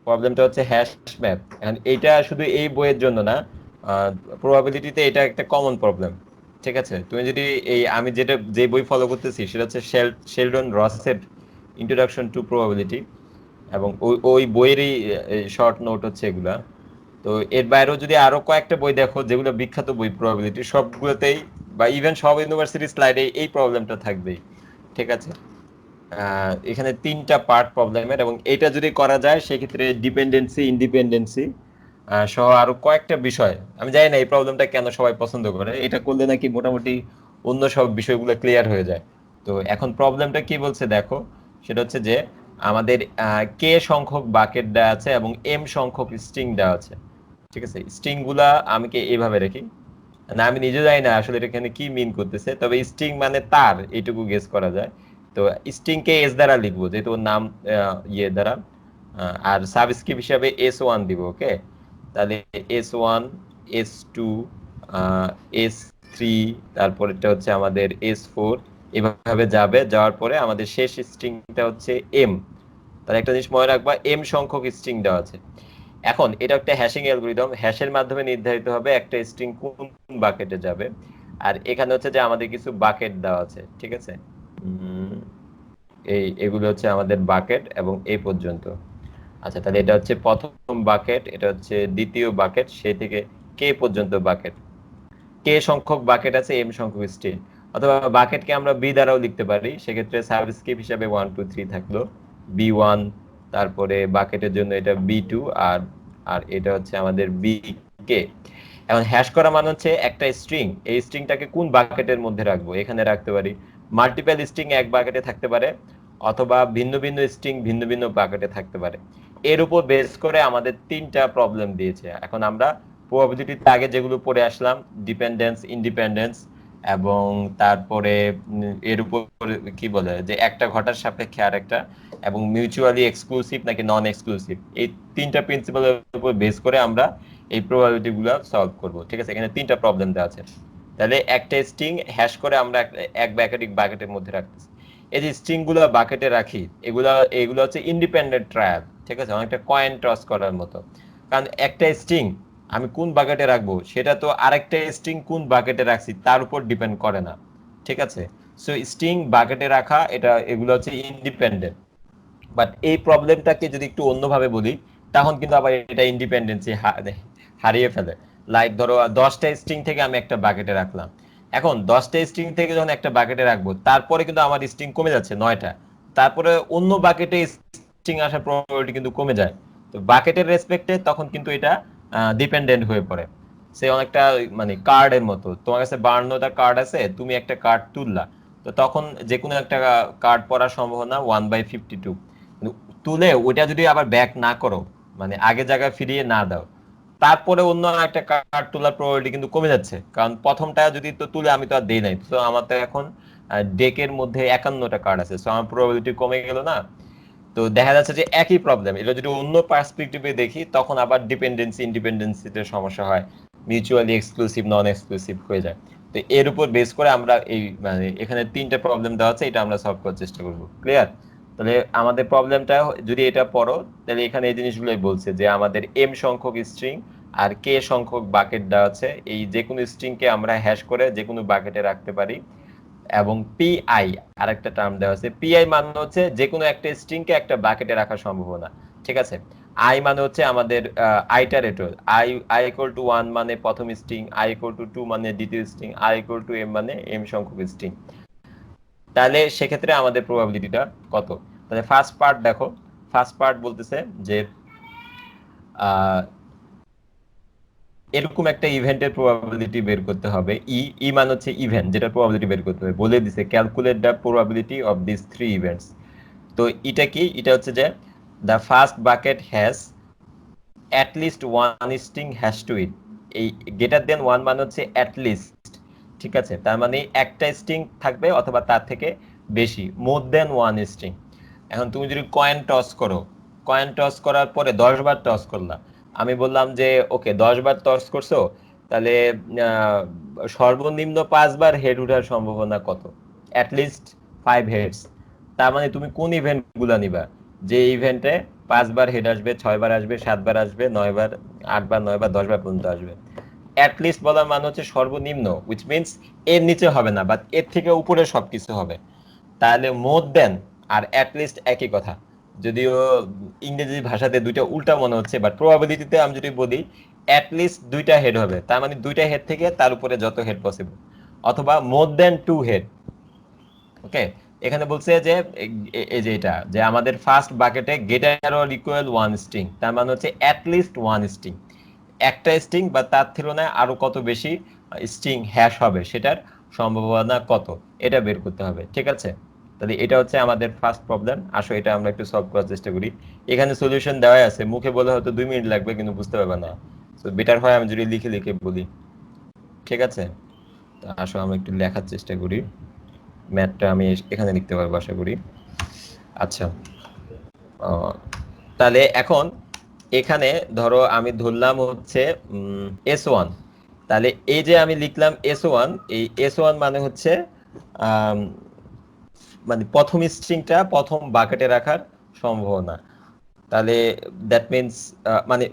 প্রবলেমটা হচ্ছে hash map. And এইটা শুধু এই বইয়ের জন্য না, প্রবাবিলিটিতে এটা একটা কমন প্রবলেম। ঠিক আছে, তুমি যদি আমি যে বই ফলো করতেছি সেটা হচ্ছে শেলডন রসের ইন্ট্রোডাকশন টু প্রবাবিলিটি, এবং ওই বইয়েরই শর্ট নোট হচ্ছে এগুলা। তো এর বাইরেও যদি আরো কয়েকটা বই দেখো যেগুলো বিখ্যাত বই প্রবাবিলিটি, সবগুলোতেই বা ইভেন সব ইউনিভার্সিটি স্লাইডে এই প্রবলেমটা থাকবেই। ঠিক আছে, এখানে তিনটা পার্ট প্রবলেমের, এবং এটা যদি করা যায় সেক্ষেত্রে ডিপেন্ডেন্সি ইন্ডিপেন্ডেন্সি সহ আরো কয়েকটা বিষয়, আমি জানি না এই প্রবলেমটা কেন সবাই পছন্দ করে, এটা করলে নাকি মোটামুটি অন্য সব বিষয়গুলো ক্লিয়ার হয়ে যায়। তো এখন প্রবলেমটা কি বলছে দেখো, সেটা হচ্ছে যে আমাদের কে সংখ্যক বাকেট দেওয়া আছে এবং এম সংখ্যক স্ট্রিং দেওয়া আছে। ঠিক আছে, স্ট্রিং গুলা আমি কি এইভাবে রাখি, না আমি নিজে জানি না আসলে এটা এখানে কি মিন করতেছে, তবে স্ট্রিং মানে তার, এইটুকু গেস করা যায়। তো স্ট্রিং কে এস দ্বারা লিখবো যেহেতু ওর নাম ইয়ে দ্বারা, আর সাবস্ক্রিপ্ট হিসাবে S1 দিব। ওকে, তাহলে S1, S2, S3, তারপরেরটা হচ্ছে আমাদের S4, এভাবে যাবে, যাওয়ার পরে আমাদের শেষ স্ট্রিংটা হচ্ছে এম। তাহলে একটা জিনিস মনে রাখবা, এম সংখ্যক স্ট্রিং দেওয়া আছে। এখন এটা একটা হ্যাশিং অ্যালগরিদম, হ্যাশের মাধ্যমে নির্ধারিত হবে একটা স্ট্রিং কোন বাকেটে যাবে। আর এখানে হচ্ছে যে আমাদের কিছু বাকেট দেওয়া আছে। ঠিক আছে, উম, এগুলো হচ্ছে আমাদের বাকেট এবং এই পর্যন্ত। আচ্ছা, তাহলে এটা হচ্ছে প্রথম বাকেট, এটা হচ্ছে দ্বিতীয় বাকেট, সেই থেকে কে পর্যন্ত বাকেট। কে সংখ্যক বাকেট আছে, এম সংখ্যক স্ট্রিং, অথবা বাকেটকে আমরা বি দ্বারাও লিখতে পারি, সেক্ষেত্রে সাবস্ক্রিপ্ট হিসাবে 1 2 3 থাকলো, B1, তারপরে বাকেটের জন্য এটা B2, আর আর এটা হচ্ছে আমাদের BK। এখন হ্যাশ করা মানে হচ্ছে একটা স্ট্রিং, এই স্ট্রিংটাকে কোন বাকেটের মধ্যে রাখবো, এখানে রাখতে পারি। মাল্টিপল স্ট্রিং এক বাকেটে থাকতে পারে, অথবা ভিন্ন ভিন্ন স্ট্রিং ভিন্ন ভিন্ন বাকেটে থাকতে পারে। এর উপর বেস করে আমাদের তিনটা প্রবলেম দিয়েছে। এখন আমরা প্রবাবিলিটিতে আগে যেগুলো পড়ে আসলাম, ডিপেন্ডেন্স, ইন্ডিপেন্ডেন্স, এবং তারপরে এর উপর কি বলে যে একটা ঘটার সাপেক্ষে আর একটা, এবং মিউচুয়ালি এক্সক্লুসিভ নাকি নন এক্সক্লুসিভ, এই তিনটা প্রিন্সিপালের উপর বেস করে আমরা এই প্রবাবিলিটি গুলো সলভ করব। ঠিক আছে, এখানে তিনটা প্রবলেম দেওয়া আছে। তাহলে একটা স্ট্রিং হ্যাশ করে আমরা এক বা একাধিক বাকেটের মধ্যে রাখতেছি। এই যে স্ট্রিং গুলো বাকেটে রাখি, এগুলো হচ্ছে ইন্ডিপেন্ডেন্ট ট্রায়াল। ঠিক আছে, অনেকটা কয়েন টস করার মতো। কারণ একটা স্ট্রিং আমি কোন বাকেটে রাখবো সেটা তো আরেকটা স্ট্রিং কোন বাকেটে রাখছি তার উপর ডিপেন্ড করে না। ঠিক আছে, সো স্ট্রিং বাকেটে রাখা এগুলো হচ্ছে ইন্ডিপেন্ডেন্ট। বাট এই প্রবলেমটাকে যদি একটু অন্যভাবে বলি, তখন কিন্তু আবার এটা ইন্ডিপেন্ডেন্সি হারিয়ে ফেলে। লাইক ধরো 10টা স্ট্রিং থেকে আমি একটা বাকেটে রাখলাম, এখন 10টা স্ট্রিং থেকে যখন একটা বাকেটে রাখবো তারপরে কিন্তু আমার স্ট্রিং কমে যাচ্ছে 9টা, তারপরে অন্য বাকেটে স্ট্রিং আসার প্রবাবিলিটি কিন্তু কমে যায়। তো বাকেটের রেসপেক্টে তখন কিন্তু এটা ডিপেন্ডেন্ট হয়ে পড়ে। সে অনেকটা মানে কার্ডের মতো, তোমার কাছে 52টা কার্ড আছে, তুমি একটা কার্ড তুললা, তো তখন যে কোনো একটা কার্ড পড়ার সম্ভাবনা 1/52। তুলে ওইটা যদি আবার ব্যাক না করো, মানে আগে জায়গায় ফিরিয়ে না দাও, তারপরে অন্য একটা কার্ড তোলার প্রবাবিলিটি কিন্তু কমে যাচ্ছে, কারণ প্রথমটা যদি তো তুলে আমি তো আর দেই নাই, তো আমার তো এখন ডেকের মধ্যে 51টা কার্ড আছে, তো আমার প্রবাবিলিটি কমে গেল না। তো দেখা যাচ্ছে যে একই প্রবলেম, এটা যদি অন্য পার্সপেক্টিভে দেখি তখন আবার ডিপেন্ডেন্সি ইন্ডিপেন্ডেন্সিতে সমস্যা হয়, মিউচুয়ালি এক্সক্লুসিভ নন এক্সক্লুসিভ হয়ে যায়। তো এর উপর বেস করে আমরা মানে এখানে তিনটা প্রবলেম দেওয়া আছে, এটা আমরা সলভ করার চেষ্টা করব। ক্লিয়ার? তাহলে আমাদের প্রবলেমটা যদি এটা পড়ো, তাহলে এখানে এই জিনিসগুলোই বলছে যে আমাদের এম সংখ্যক স্ট্রিং আর কে সংখ্যক বাকেট দেওয়া আছে, এই যে কোনো স্ট্রিংকে আমরা হ্যাশ করে যে কোনো বাকেটে রাখতে পারি। এবং পিআই আরেকটা টার্ম দেওয়া আছে, পিআই মানে হচ্ছে যে কোনো একটা স্ট্রিংকে একটা বাকেটে রাখার সম্ভাবনা। ঠিক আছে, আই মানে হচ্ছে আমাদের আইটারেটর, আই ইকুয়াল টু 1 মানে প্রথম স্ট্রিং, আই ইকুয়াল টু 2 মানে দ্বিতীয় string, i equal to m মানে এম সংখ্যক স্ট্রিং। তাহলে সেক্ষেত্রে আমাদের প্রবাবিলিটিটা কত? তাহলে ফার্স্ট পার্ট দেখো, ফার্স্ট পার্ট বলতেছে যে আহ এরকম একটা ইভেন্টের প্রবাবিলিটি বের করতে হবে। ই মানে হচ্ছে ইভেন্ট, যেটা প্রবাবিলিটি বের করতে হবে, বলে দিছে calculate the probability of this three events. তো এটা কি, এটা হচ্ছে যে the first bucket has at least one string hash to it. এই গ্রেটার দেন ওয়ান মানে হচ্ছে অ্যাট লিস্ট। ঠিক আছে, তার মানে একটা স্ট্রিং থাকবে অথবা তার থেকে বেশি, মোর দেন ওয়ান স্ট্রিং। এখন তুমি যদি কয়েন টস করো, কয়েন টস করার পরে 10 বার টস করলা, আমি বললাম যে ওকে 10 বার টস করছো, তাহলে আহ, সর্বনিম্ন 5বার হেড ওঠার সম্ভাবনা কত? At least 5 heads. তার মানে তুমি কোন ইভেন্ট গুলা নিবা, যে ইভেন্টে 5 বার হেড আসবে, 6 বার আসবে, 7 বার আসবে, 9 বার, 8 বার, 9 বার, 10 বার পর্যন্ত আসবে। অ্যাট লিস্ট বলার মানে হচ্ছে সর্বনিম্ন, উইচ মিনস এর নিচে হবে না, বাট এর থেকে উপরে সবকিছু হবে। তাহলে মোর দেন আর অ্যাট লিস্ট একই কথা, যদিও ইংরেজি ভাষাতে দুইটা উল্টা মনে হচ্ছে, বাট প্রবাবিলিটিতে আমি যদি বলি অ্যাট লিস্ট দুইটা হেড হবে, তার মানে দুইটা হেড থেকে তার উপরে যত হেড পসিবল, অথবা মোর দেন 2 হেড। ওকে, এখানে বলছে যে এই যে এটা যে আমাদের ফার্স্ট বাকেটে গ্রেটার অর ইকুয়াল 1 স্ট্রিং, তার মানে হচ্ছে অ্যাট লিস্ট 1 স্ট্রিং, একটা স্ট্রিং বা তার তুলনায় আরো কত বেশি স্ট্রিং হ্যাশ হবে সেটার সম্ভাবনা কত, এটা বের করতে হবে। ঠিক আছে, তাহলে এটা হচ্ছে আমাদের ফার্স্ট প্রবলেম। আসো এটা আমরা একটু সলভ করার চেষ্টা করি। এখানে সলিউশন দেওয়া আছে, মুখে বলে হয়তো 2 মিনিট লাগবে কিন্তু বুঝতে পারবে না, তো বেটার হয় আমি যদি লিখে লিখে বলি। ঠিক আছে, তো আসো আমরা একটু লেখার চেষ্টা করি, ম্যাথটা আমি এখানে লিখতে পারবো আশা করি। আচ্ছা, তাহলে এখন এখানে ধরো আমি ধরলাম হচ্ছে S1, তাহলে এই যে আমি লিখলাম S1, এই S1 মানে হচ্ছে আম, মানে প্রথম স্ট্রিংটা প্রথম বাকেটে রাখার সম্ভাবনা। তাহলে দ্যাট মিনস মানে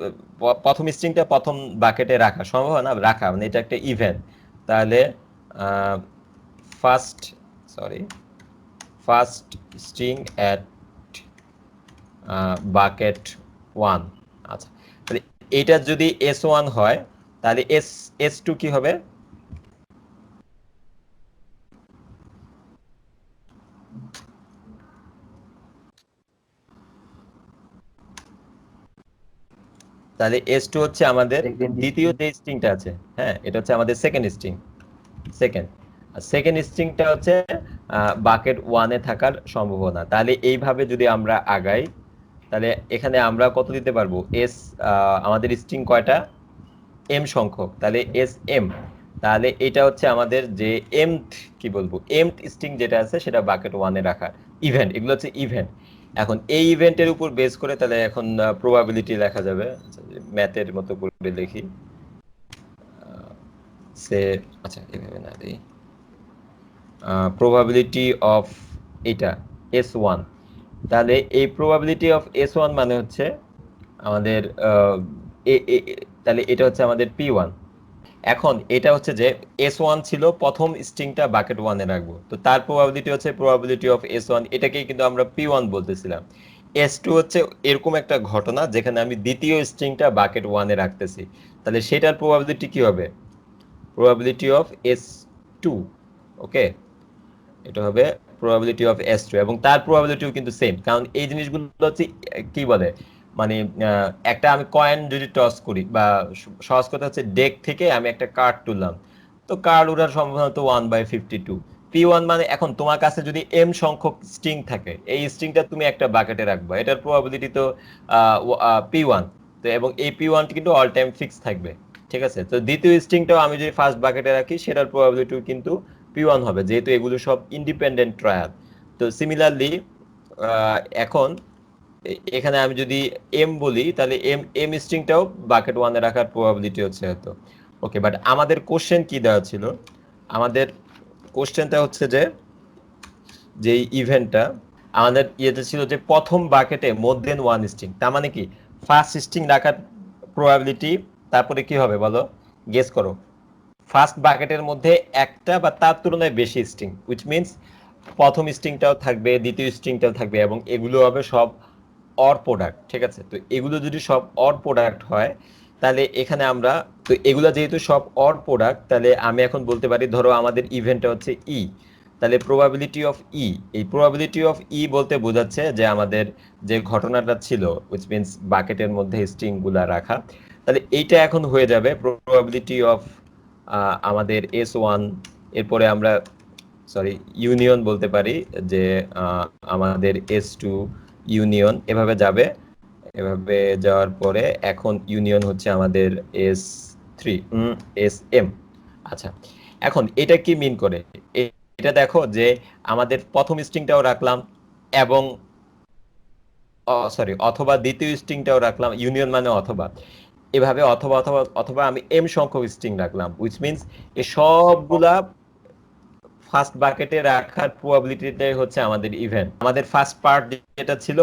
প্রথম স্ট্রিংটা প্রথম বাকেটে রাখা সম্ভাবনা, রাখা মানে এটা একটা ইভেন্ট। তাহলে first sorry first string at bucket 1। আচ্ছা, তাহলে এইটা যদি S1 হয় তাহলে S2 কি হবে? তাহলে S2 হচ্ছে আমাদের দ্বিতীয় যে স্ট্রিংটা আছে, হ্যাঁ এটা হচ্ছে আমাদের সেকেন্ড স্ট্রিং, সেকেন্ড সেকেন্ড স্ট্রিংটা হচ্ছে বাকেট 1 এ থাকার সম্ভাবনা। তাহলে এইভাবে যদি আমরা আগাই তাহলে এখানে আমরা কত দিতে পারবো? আমাদের স্ট্রিং কয়টা? এম সংখ্যক, তাহলে এম। তাহলে এটা হচ্ছে আমাদের যে এমথ কি বলবো এমথ স্ট্রিং যেটা আছে সেটা বাকেট 1 এ রাখার ইভেন্ট, এগুলো হচ্ছে ইভেন্ট। এখন এই ইভেন্টের উপর বেস করে তাহলে এখন প্রবাবিলিটি লেখা যাবে, ম্যাথের মতো করে লিখি। সে আচ্ছা এভাবে না দিই, প্রবাবিলিটি অফ এটা S1, তাহলে এই প্রবাবিলিটি অফ S1 মানে হচ্ছে আমাদের তাহলে এটা হচ্ছে আমাদের P1। এখন এটা হচ্ছে যে S1 ছিল প্রথম স্ট্রিংটা বাকেট 1 এ রাখবো, তো তার প্রবাবিলিটি হচ্ছে প্রবাবিলিটি অফ S1, এটাকেই কিন্তু আমরা P1 বলতেছিলাম। S2 হচ্ছে এরকম একটা ঘটনা যেখানে আমি দ্বিতীয় স্ট্রিংটা বাকেট 1 এ রাখতেছি, তাহলে সেটার প্রবাবিলিটি কি হবে? Probability of S2। ওকে, এটা হবে প্রবাবিলিটি অফ S2, এবং তার প্রবাবিলিটিও কিন্তু সেম, কারণ এই জিনিসগুলো হচ্ছে কি বলে মানে একটা আমি কয়েন যদি টস করি, বা সহজ কথা হচ্ছে ডেক থেকে আমি একটা কার্ড তুললাম, তো কার্ড ওঠার সম্ভাবনা তো 1/52। P1 মানে এখন তোমার কাছে যদি এম সংখ্যক স্ট্রিং থাকে, এই স্ট্রিংটা তুমি একটা বাকেটে রাখবা, এটার প্রবাবিলিটি তো P1, তো এবং এই P1 কিন্তু অল টাইম ফিক্স থাকবে। ঠিক আছে, তো দ্বিতীয় স্ট্রিংটাও আমি যদি ফার্স্ট বাকেটে রাখি সেটার প্রবাবিলিটিও কিন্তু P1 হবে, যেহেতু এগুলো সব ইন্ডিপেন্ডেন্ট ট্রায়াল। তো সিমিলারলি এখন এখানে আমি যদি এম বলি তাহলে এম স্ট্রিংটাও বাকেট 1 এ রাখার প্রবাবিলিটি হচ্ছে হয়তো। ওকে, বাট আমাদের কোশ্চেন কি দেওয়া ছিল? আমাদের কোশ্চেনটা হচ্ছে যে ইভেন্টটা আমাদের ইয়েতে ছিল যে প্রথম বাকেটে মোর দেন 1 স্ট্রিং, তার মানে কি ফার্স্ট স্ট্রিং রাখার প্রবাবিলিটি, তারপরে কি হবে বলো, গেস করো। ফার্স্ট বাকেটের মধ্যে একটা বা তার তুলনায় বেশি স্ট্রিং, উইচ মিনস প্রথম স্ট্রিংটাও থাকবে, দ্বিতীয় স্ট্রিংটাও থাকবে, এবং এগুলো হবে সব অর প্রোডাক্ট। ঠিক আছে, তো এগুলো যদি সব অর প্রোডাক্ট হয় তাহলে এখানে আমরা, তো এগুলো যেহেতু সব অর প্রোডাক্ট, তাহলে আমি এখন বলতে পারি ধরো আমাদের ইভেন্টটা হচ্ছে ই, তাহলে প্রবাবিলিটি অফ ই, এই প্রবাবিলিটি অফ ই বলতে বোঝাচ্ছে যে আমাদের যে ঘটনাটা ছিল, উইচ মিনস বাকেটের মধ্যে স্ট্রিং গুলা রাখা, তাহলে এইটা এখন হয়ে যাবে প্রবাবিলিটি অফ আমাদের S1। এরপরে আমরা সরি ইউনিয়ন বলতে পারি, যে আমাদের S2 ইউনিয়ন এভাবে যাবে, এভাবে যাওয়ার পরে এখন ইউনিয়ন হচ্ছে আমাদের S3 SM। আচ্ছা, এখন এটা কি মিন করে? এটা দেখো যে আমাদের প্রথম স্ট্রিংটাও রাখলাম, এবং সরি অথবা দ্বিতীয় স্ট্রিংটাও রাখলাম, ইউনিয়ন মানে অথবা, এভাবে অথবা অথবা অথবা আমি এম সংখ্যক স্ট্রিং রাখলাম, উইচ মিনস এই সবগুলা ফার্স্ট বাকেটে রাখার প্রবাবিলিটিটাই হচ্ছে আমাদের ইভেন্ট। আমাদের ফার্স্ট পার্ট যেটা ছিল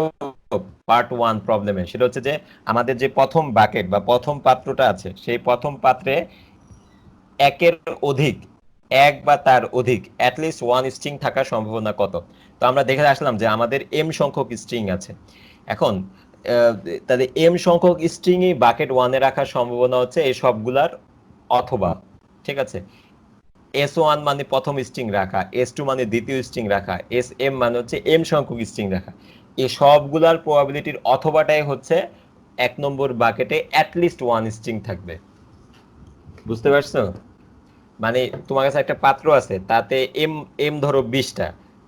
পার্ট 1 প্রবলেমে, সেটা হচ্ছে যে আমাদের যে প্রথম বাকেট বা প্রথম পাত্রটা আছে, সেই প্রথম পাত্রে একের অধিক, এক বা তার অধিক অ্যাটলিস্ট ওয়ান স্ট্রিং থাকার সম্ভাবনা কত। তো আমরা দেখে আসলাম যে আমাদের এম সংখ্যক স্ট্রিং আছে। এখন তাহলে এম সংখ্যক স্ট্রিংই বাকেট 1-এ রাখার সম্ভাবনা হচ্ছে এই সবগুলার অথবা, ঠিক আছে। S1 মানে প্রথম স্ট্রিং রাখা, S2 মানে দ্বিতীয় স্ট্রিং রাখা, SM মানে হচ্ছে এম সংখ্যক স্ট্রিং রাখা। এই সবগুলার প্রবাবিলিটির অথবাটাই হচ্ছে 1 নম্বর বাকেটে অ্যাটলিস্ট ওয়ান স্ট্রিং থাকবে। বুঝতে পারছো? মানে তোমার কাছে একটা পাত্র আছে, তাতে এম এম ধরো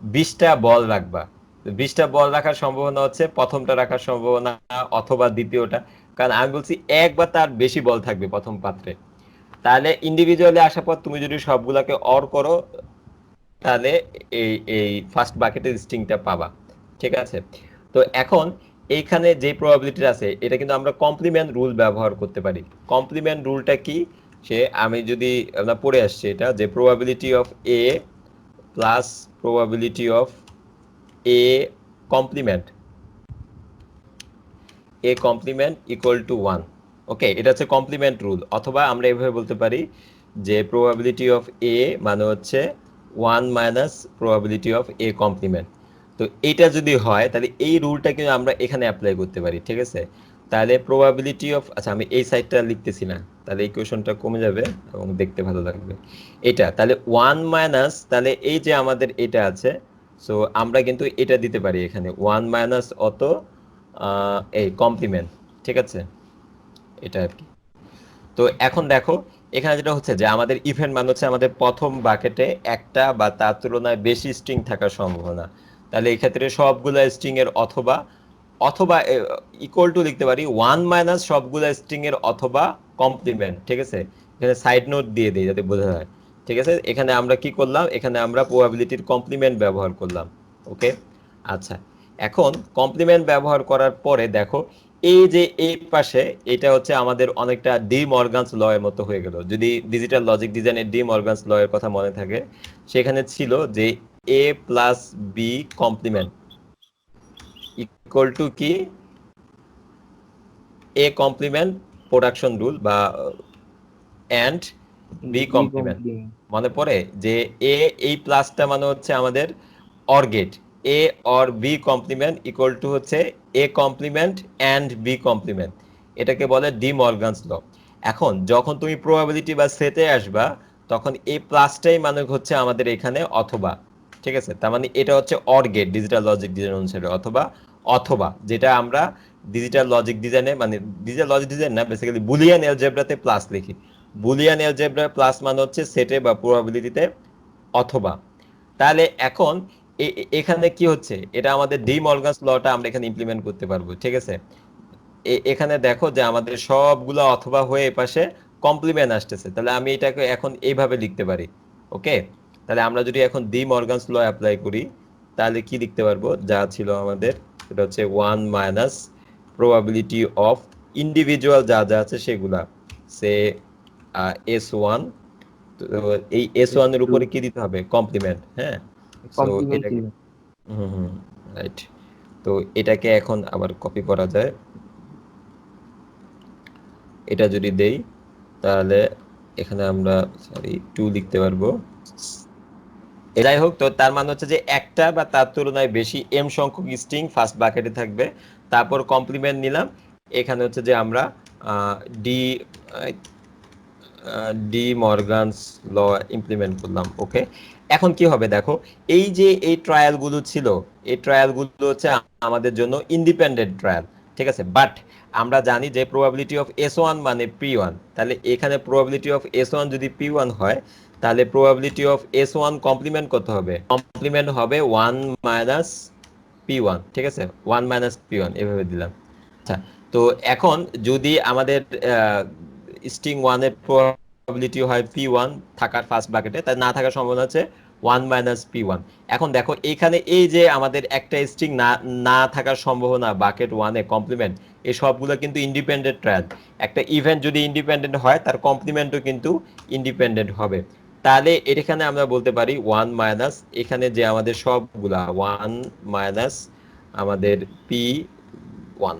20টা বল রাখবা। 20টা বল রাখার সম্ভাবনা হচ্ছে প্রথমটা রাখার সম্ভাবনা অথবা দ্বিতীয়টা, কারণ আমি বলছি এক বা তার বেশি বল থাকবে প্রথম পাত্রে। তাহলে ইন্ডিভিজুয়ালি আসার পর তুমি যদি সবগুলাকে অর করো, তাহলে এই এই ফার্স্ট বাকেটের স্ট্রিংটা পাবা, ঠিক আছে। তো এখন এইখানে যে প্রবাবিলিটি আছে, এটা কিন্তু আমরা কমপ্লিমেন্ট রুল ব্যবহার করতে পারি। কমপ্লিমেন্ট রুলটা কি, সে আমি যদি আমরা পড়ে আসছি এটা, যে probability of A plus probability of A complement, A complement equal to 1। Okay, এটা হচ্ছে কমপ্লিমেন্ট রুল। অথবা আমরা এভাবে বলতে পারি যে প্রবাবিলিটি অফ এ মানে হচ্ছে 1 minus probability of A complement. তো এইটা যদি হয়, তাহলে এই রুলটা কিন্তু আমরা এখানে অ্যাপ্লাই করতে পারি, ঠিক আছে। তাহলে প্রবাবিলিটি অফ, আচ্ছা আমি এই সাইডটা লিখতেছি না, তাহলে এই কোয়েশনটা কমে যাবে এবং দেখতে ভালো লাগবে। এটা তাহলে 1 মাইনাস, তাহলে এই যে আমাদের এটা আছে, সো আমরা কিন্তু এটা দিতে পারি এখানে 1 মাইনাস অত এই কমপ্লিমেন্ট, ঠিক আছে, এটা আর কি। তো এখন দেখো এখানে যেটা হচ্ছে যে আমাদের ইভেন্ট মান হচ্ছে আমাদের প্রথম বাকেটে একটা বা তার তুলনায় বেশি স্ট্রিং থাকার সম্ভাবনা। তাহলে এই ক্ষেত্রে সবগুলা স্ট্রিং এর অথবা, অথবা ইকুয়াল টু লিখতে পারি 1 মাইনাস সবগুলা স্ট্রিং এর অথবা কমপ্লিমেন্ট, ঠিক আছে। এখানে সাইড নোট দিয়ে দিই যাতে বোঝা যায়, ঠিক আছে। এখানে আমরা কি করলাম, এখানে আমরা প্রবাবিলিটির কমপ্লিমেন্ট ব্যবহার করলাম। ওকে, আচ্ছা। এখন কমপ্লিমেন্ট ব্যবহার করার পরে দেখো এই যে এই পাশে, এটা হচ্ছে আমাদের অনেকটা ডি মর্গানস ল এর মতো হয়ে গেল। যদি ডিজিটাল লজিক ডিজাইনের ডি মর্গানস ল এর কথা মনে থাকে, সেখানে ছিল যে A plus B complement equal to কি, এ কমপ্লিমেন্ট প্রোডাকশন রুল বা এন্ড বি কমপ্লিমেন্ট। মনে পড়ে যে এ এই প্লাসটা মানে হচ্ছে আমাদের or gate, A or B complement equal to হচ্ছে A complement and B complement. এটাকে বলে ডি মর্গানস ল। এখন যখন তুমি প্রবাবিলিটি বা সেটে আসবা, তখন এই প্লাসটাই মানে হচ্ছে আমাদের এখানে অথবা, ঠিক আছে। তার মানে এটা হচ্ছে or gate digital logic design অনুসারে, অথবা অথবা যেটা আমরা ডিজিটাল লজিক ডিজাইনে, মানে ডিজিটাল লজিক ডিজাইন না, বেসিক্যালি বুলিয়ান অ্যালজেব্রাতে প্লাস লিখি। বুলিয়ান অ্যালজেব্রা প্লাস মানে হচ্ছে সেটে বা প্রবাবিলিটিতে অথবা। তাহলে এখন এখানে কি হচ্ছে, এটা আমাদের ডি মর্গানস লটা আমরা এখানে ইমপ্লিমেন্ট করতে পারবো, ঠিক আছে। এখানে দেখো যে আমাদের সবগুলো অথবা হয়ে এপাশে কমপ্লিমেন্ট আসতেছে, তাহলে আমি এটাকে এখন এইভাবে লিখতে পারি। ওকে, তাহলে আমরা যদি এখন ডি মর্গানস ল অ্যাপ্লাই করি, তাহলে কি লিখতে পারবো, যা ছিল আমাদের সেটা হচ্ছে 1 মাইনাস প্রবাবিলিটি অফ ইন্ডিভিজুয়াল যা যা আছে সেগুলা, সে S1। তো এই S1 এর উপরে কি দিতে হবে, কমপ্লিমেন্ট। হ্যাঁ, সো এটাকে রাইট। তো এটাকে এখন আবার কপি করা যায়, এটা যদি দেই তাহলে এখানে আমরা সরি 2 লিখতে পারবো। যাই হোক, তো তার মানে হচ্ছে যে একটা বা তার তুলনায় বেশি এম সংখ্যক স্ট্রিং ফার্স্ট বাকেটে থাকবে, তারপর কমপ্লিমেন্ট নিলাম। এখানে হচ্ছে যে আমরা ডি ডি মর্গানস ল ইমপ্লিমেন্ট করলাম। ওকে, এখন কি হবে দেখো, এই যে এই ট্রায়ালগুলো ছিল, এই ট্রায়ালগুলো হচ্ছে আমাদের জন্য ইন্ডিপেন্ডেন্ট ট্রায়াল, ঠিক আছে। বাট আমরা জানি যে প্রবাবিলিটি অফ S1 মানে P1, তাহলে এখানে প্রবাবিলিটি অফ S1 যদি P1 হয়, তাহলে প্রবাবিলিটি অফ S1 কমপ্লিমেন্ট কত হবে, কমপ্লিমেন্ট হবে 1 মাইনাস P1, ঠিক আছে। 1 মাইনাস P1 এভাবে দিলাম। আচ্ছা, তো এখন যদি আমাদের স্ট্রিং 1 এর প্রবাবিলিটি হয় P1 থাকার ফার্স্ট বাকেটে, তাই না থাকার সম্ভাবনা আছে 1 মাইনাস P1। এখন দেখো এখানে এই যে আমাদের একটা স্ট্রিং না না থাকার সম্ভাবনা বাকেট 1 এ কমপ্লিমেন্ট, এই সবগুলো কিন্তু ইন্ডিপেন্ডেন্ট ট্রায়াল। একটা ইভেন্ট যদি ইন্ডিপেন্ডেন্ট হয়, তার কমপ্লিমেন্টও কিন্তু ইন্ডিপেন্ডেন্ট হবে। তাহলে এখানে আমরা বলতে পারি 1 মাইনাস, এখানে যে আমাদের সবগুলা 1 মাইনাস আমাদের P ওয়ান,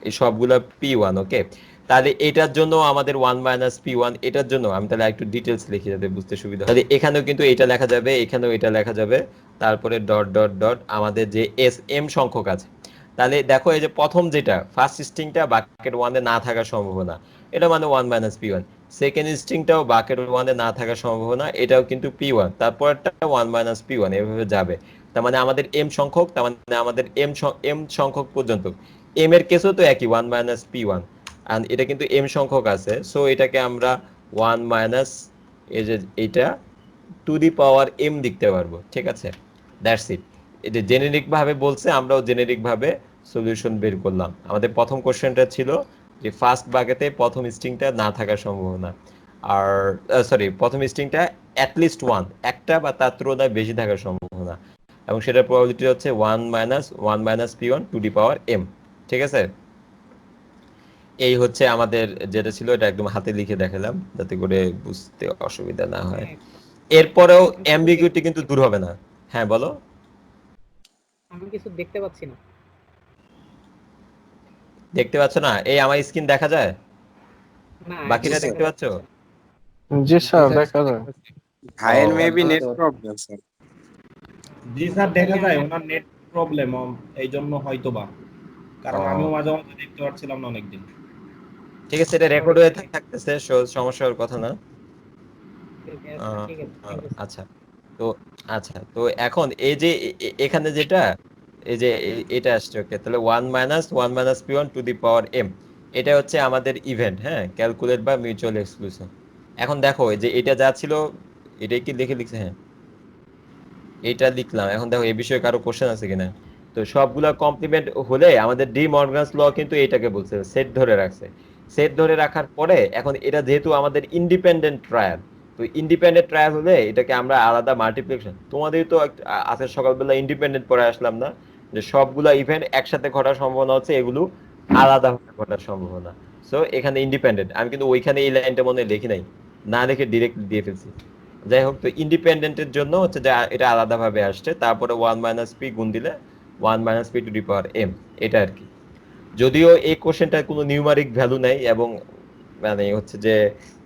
এই সবগুলা P1। ওকে, তাহলে এটার জন্য আমাদের 1 মাইনাস P1, এটার জন্য আমি তাহলে একটু ডিটেলস লিখে যাতে বুঝতে সুবিধা হয়। তাহলে এখানেও কিন্তু এটা লেখা যাবে, এখানেও এটা লেখা যাবে, তারপরে ডট ডট ডট আমাদের যে এস এম সংখ্যক আছে। তাহলে দেখো এই যে প্রথম যেটা ফার্স্ট স্ট্রিংটা বাকেট 1 এ না থাকার সম্ভাবনা, এটা মানে 1 মাইনাস P1। সেকেন্ড স্ট্রিংটাও বাকেট 1 এ না থাকার সম্ভাবনা, এটাও কিন্তু P1। তারপরটা 1 মাইনাস P1 এভাবে যাবে। তার মানে আমাদের এম সংখ্যক, তার মানে আমাদের এম সংখ্যক পর্যন্ত। এম এর কেসও তো একই 1 মাইনাস P1, আর এটা কিন্তু এম সংখ্যক আছে, সো এটাকে আমরা 1 মাইনাস এই যে এটা টু দি পাওয়ার এম লিখতে পারবো। ঠিক আছে, দ্যাটস ইট। এটা জেনেরিক ভাবে বলছে, আমরাও জেনেরিক ভাবে সলিউশন বের করলাম। আমাদের প্রথম কোশ্চেনটা ছিল যে ফার্স্ট বাকেটে প্রথম স্ট্রিংটা না থাকার সম্ভাবনা, আর সরি প্রথম স্ট্রিংটা অ্যাটলিস্ট ওয়ান, একটা বা তার তুলনায় বেশি থাকার সম্ভাবনা, এবং সেটার প্রবাবিলিটি হচ্ছে 1 minus P1 to the power M. ঠিক আছে, এই হচ্ছে আমাদের যেটা ছিল, এটা একদম হাতে লিখে দেখালাম যাতে করে বুঝতে অসুবিধা না হয়। এরপরেও অ্যাম্বিগুইটি কিন্তু দূর হবে না। হ্যাঁ বলো। আমি কিছু দেখতে পাচ্ছি না। দেখতে পাচ্ছ না? এই আমার স্ক্রিন দেখা যায়, না, বাকিটা দেখতে পাচ্ছ? জি স্যার, দেখা যায়। ভাইয়ের ও, মেবি নেট প্রবলেম স্যার। জি স্যার, দেখা যায় ওনার নেট প্রবলেম, এই জন্য হয়তো বা, কারণ ও, আমিও মাঝে মাঝে দেখতে পাচ্ছিলাম না অনেকদিন। ঠিক আছে, এটা রেকর্ড হয়ে থাকতেছে, সমস্যা হওয়ার কথা না। ঠিক আছে। আচ্ছা, তো আচ্ছা, তো এখন এই যে এখানে যেটা এই যে এটা আসছে, ওকে, তাহলে 1 minus P1 to the power M, এটা হচ্ছে আমাদের ইভেন্ট, হ্যাঁ, ক্যালকুলেট বা মিউচুয়াল এক্সক্লুশন। এখন দেখো এই যে এটা যা ছিল এটাই কি লিখছে? হ্যাঁ, এটা লিখলাম। এখন দেখো এই বিষয়ে কারো কোশ্চেন আছে কিনা। তো সবগুলা কমপ্লিমেন্ট হলে আমাদের ডি মর্গানস ল কিন্তু এটাকে বলছে সেট ধরে রাখছে। সেট ধরে রাখার পরে এখন এটা যেহেতু আমাদের ইন্ডিপেন্ডেন্ট ট্রায়াল, তো ইন্ডিপেন্ডেন্ট ট্রায়াল হলে এটাকে আমরা আলাদা মাল্টিপ্লিকেশন, তোমাদের তো আজকে সকালবেলা ইন্ডিপেন্ডেন্ট পড়ে আসলাম না, যে সবগুলা ইভেন্ট একসাথে ঘটার সম্ভাবনা হচ্ছে, এগুলো আলাদা ঘটার সম্ভাবনা। সো এখানে ইন্ডিপেন্ডেন্ট, আমি কিন্তু ওইখানে এই লাইনটা মনে হয় লিখি নাই, না লিখে ডিরেক্ট দিয়ে ফেলছি। যাই হোক, তো ইন্ডিপেন্ডেন্টের জন্য হচ্ছে যে এটা আলাদাভাবে আসছে, তারপরে 1 মাইনাস পি গুণ দিলে 1 minus P to the power M, এটা আর কি। যদিও এই কোশ্চেনটার কোনো নিউমারিক ভ্যালু নাই, এবং মানে হচ্ছে যে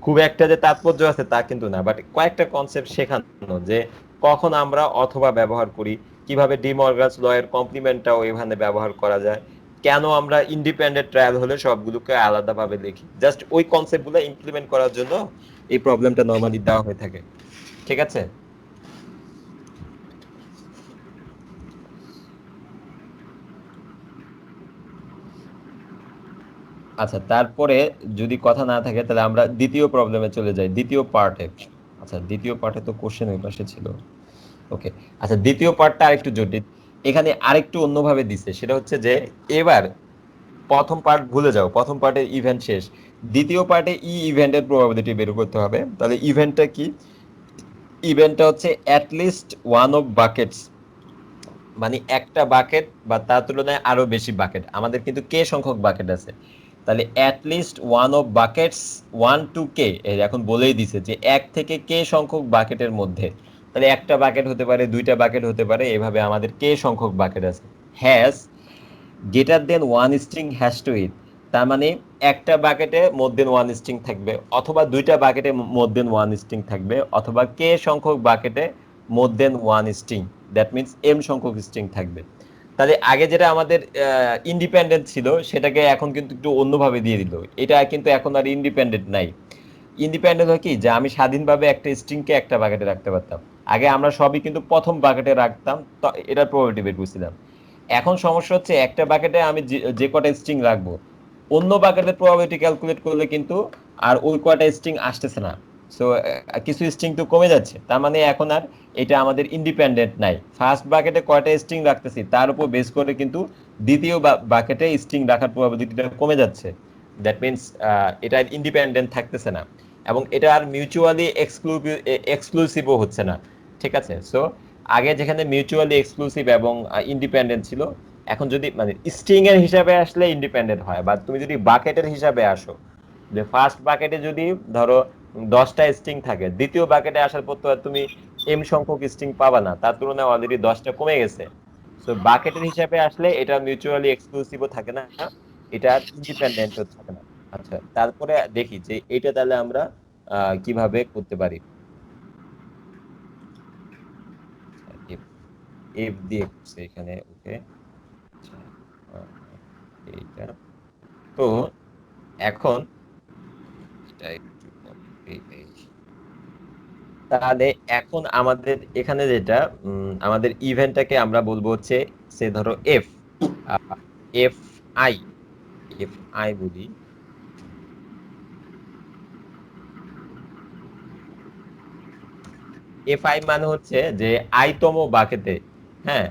খুব একটা যে তাৎপর্য আছে তা কিন্তু না, বাট কয়েকটা কনসেপ্ট শেখানো, যে কখন আমরা অথবা ব্যবহার করি, কিভাবে ডি মর্গানস ল এর কমপ্লিমেন্টটাও এখানে ব্যবহার করা যায়, কেন আমরা ইন্ডিপেন্ডেন্ট ট্রায়াল হলে সবগুলোকে আলাদাভাবে লিখি, জাস্ট ওই কনসেপ্টগুলো ইমপ্লিমেন্ট করার জন্য এই প্রবলেমটা নরমালি দেওয়া হয়ে থাকে। ঠিক আছে, আচ্ছা, তারপরে যদি কথা না থাকে তাহলে আমরা দ্বিতীয় প্রবলেমে চলে যাই, দ্বিতীয় পার্টে। আচ্ছা, দ্বিতীয় পার্টে তো কোশ্চেন ওই পাশে ছিল। ওকে, আচ্ছা, দ্বিতীয় পার্টটা আরেকটু জটিল, এখানে আরেকটু অন্যভাবে দিছে। সেটা হচ্ছে যে এবার প্রথম পার্ট ভুলে যাও, প্রথম পার্টের ইভেন্ট শেষ, দ্বিতীয় পার্টে ইভেন্টের প্রবাবিলিটি বের করতে হবে। তাহলে ইভেন্টটা কি? ইভেন্টটা হচ্ছে অ্যাটলিস্ট ওয়ান অফ বাকেটস, মানে একটা বাকেট বা তার তুলনায় আরো বেশি বাকেট, আমাদের কিন্তু কে সংখ্যক বাকেট আছে, তাহলে at least one of buckets 1 to K, এখন বলেই দিছে যে 1 থেকে কে সংখ্যক বাকেটের মধ্যে, তাহলে একটা বাকেট হতে পারে, দুইটা বাকেট হতে পারে, এভাবে আমাদের কে সংখ্যক বাকেট আছে, has greater than 1 string has to it, তার মানে একটা বাকেটে মোর দেন 1 স্ট্রিং থাকবে, অথবা দুইটা বাকেটে মোর দেন 1 স্ট্রিং থাকবে, অথবা কে সংখ্যক বাকেটে more then 1 string, that means M সংখ্যক স্ট্রিং থাকবে। তাহলে আগে যেটা আমাদের ইন্ডিপেন্ডেন্ট ছিল সেটাকে এখন কিন্তু একটু অন্যভাবে দিয়ে দিল, এটা কিন্তু এখন আর ইন্ডিপেন্ডেন্ট নাই। ইন্ডিপেন্ডেন্ট হয় কি, যে আমি স্বাধীনভাবে একটা স্ট্রিংকে একটা বাকেটে রাখতে পারতাম, আগে আমরা সবই কিন্তু প্রথম বাকেটে রাখতাম, তো এটার প্রবাবিলিটি বের করছিলাম। এখন সমস্যা হচ্ছে একটা বাকেটে আমি যে কটা স্ট্রিং রাখবো, অন্য বাকেটের প্রবাবিলিটি ক্যালকুলেট করলে কিন্তু আর ওই কয়টা স্ট্রিং আসতেছে না, সো কিছু স্ট্রিং তো কমে যাচ্ছে, তার মানে এখন আর এটা আমাদের ইন্ডিপেন্ডেন্ট নাই। ফার্স্ট বাকেটে কয়টা স্ট্রিং রাখতেছি তার উপর বেস করে কিন্তু দ্বিতীয় বাকেটে স্ট্রিং রাখার প্রবাবিলিটিটা কমে যাচ্ছে, দ্যাট মিন্স এটা ইন্ডিপেন্ডেন্ট থাকতেছে না, এবং এটা আর মিউচুয়ালি এক্সক্লুসিভও হচ্ছে না। ঠিক আছে, সো আগে যেখানে মিউচুয়ালি এক্সক্লুসিভ এবং ইন্ডিপেন্ডেন্ট ছিল, এখন যদি মানে স্ট্রিং এর হিসাবে আসলে ইন্ডিপেন্ডেন্ট হয়, বা তুমি যদি বাকেটের হিসাবে আসো, যে ফার্স্ট বাকেটে যদি ধরো 10টা স্ট্রিং থাকে, দ্বিতীয় বাকেটে আসার পর তো আর তুমি এম সংখ্যক স্ট্রিং পাবা না, তার তুলনায় অলরেডি 10টা কমে গেছে, সো বাকেটের হিসাবে আসলে এটা মিউচুয়ালি এক্সক্লুসিভও থাকে না, এটা ইন্ডিপেন্ডেন্টও থাকে না। আচ্ছা, তারপরে দেখি যে এটা তাহলে আমরা কিভাবে করতে পারি। এফ এফ দিয়ে করছে এখানে, ওকে। আচ্ছা, এইটা তো এখন এটা একটু তাহলে এখন আমাদের এখানে যেটা আমাদের ইভেন্টটাকে আমরা বলবো হচ্ছে, সে ধরো F F I F I বলি। এফ আই মানে হচ্ছে যে আইতম বাকেতে, হ্যাঁ,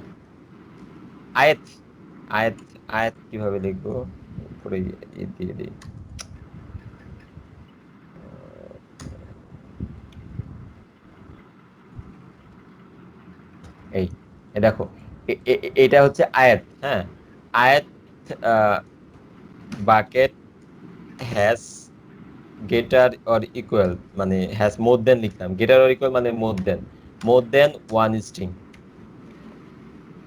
আয়াত আয়াত আয়াত কিভাবে লিখবো, উপরে দিয়ে দিই। এই দেখো, এটা হচ্ছে আয়াত, হ্যাঁ, আয়াত bucket has greater or equal, মানে হ্যাজ মোর দেন লিখলাম, গেটার অর ইকুয়াল মানে more than one string.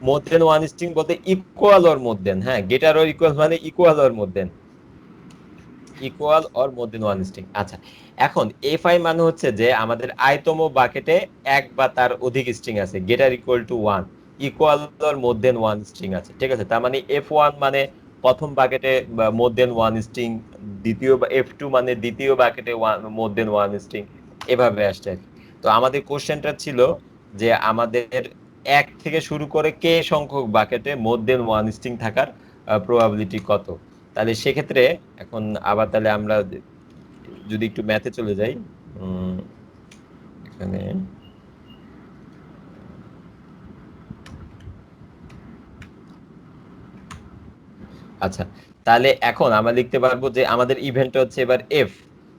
More than one string বলতে ইকুয়াল অর মোর দেন, হ্যাঁ, গেটার অর ইকুয়াল মানে equal or more than, equal or more than one string. আচ্ছা, এখন F I মানে হচ্ছে যে আমাদের আইতম বাকেটে এক বা তার অধিক স্ট্রিং আছে, greater equal to one, equal or more than one string আছে, ঠিক আছে। তার মানে এফ ওয়ান মানে প্রথম বাকেটে মোর দেন ওয়ান স্ট্রিং, দ্বিতীয় এফ টু মানে দ্বিতীয় বাকেটে মোর দেন ওয়ান স্ট্রিং, এভাবে আসছে আর কি। তো আমাদের কোশ্চেনটা ছিল যে আমাদের এক থেকে শুরু করে কে সংখ্যক বাকেটে মোর দেন ওয়ান স্ট্রিং থাকার প্রবাবিলিটি কত। তাহলে সেক্ষেত্রে এখন আবার তাহলে আমরা যদি একটু ম্যাথে চলে যাই, এখানে আচ্ছা, তাহলে এখন আমরা লিখতে পারবো যে আমাদের ইভেন্ট হচ্ছে এবার এফ,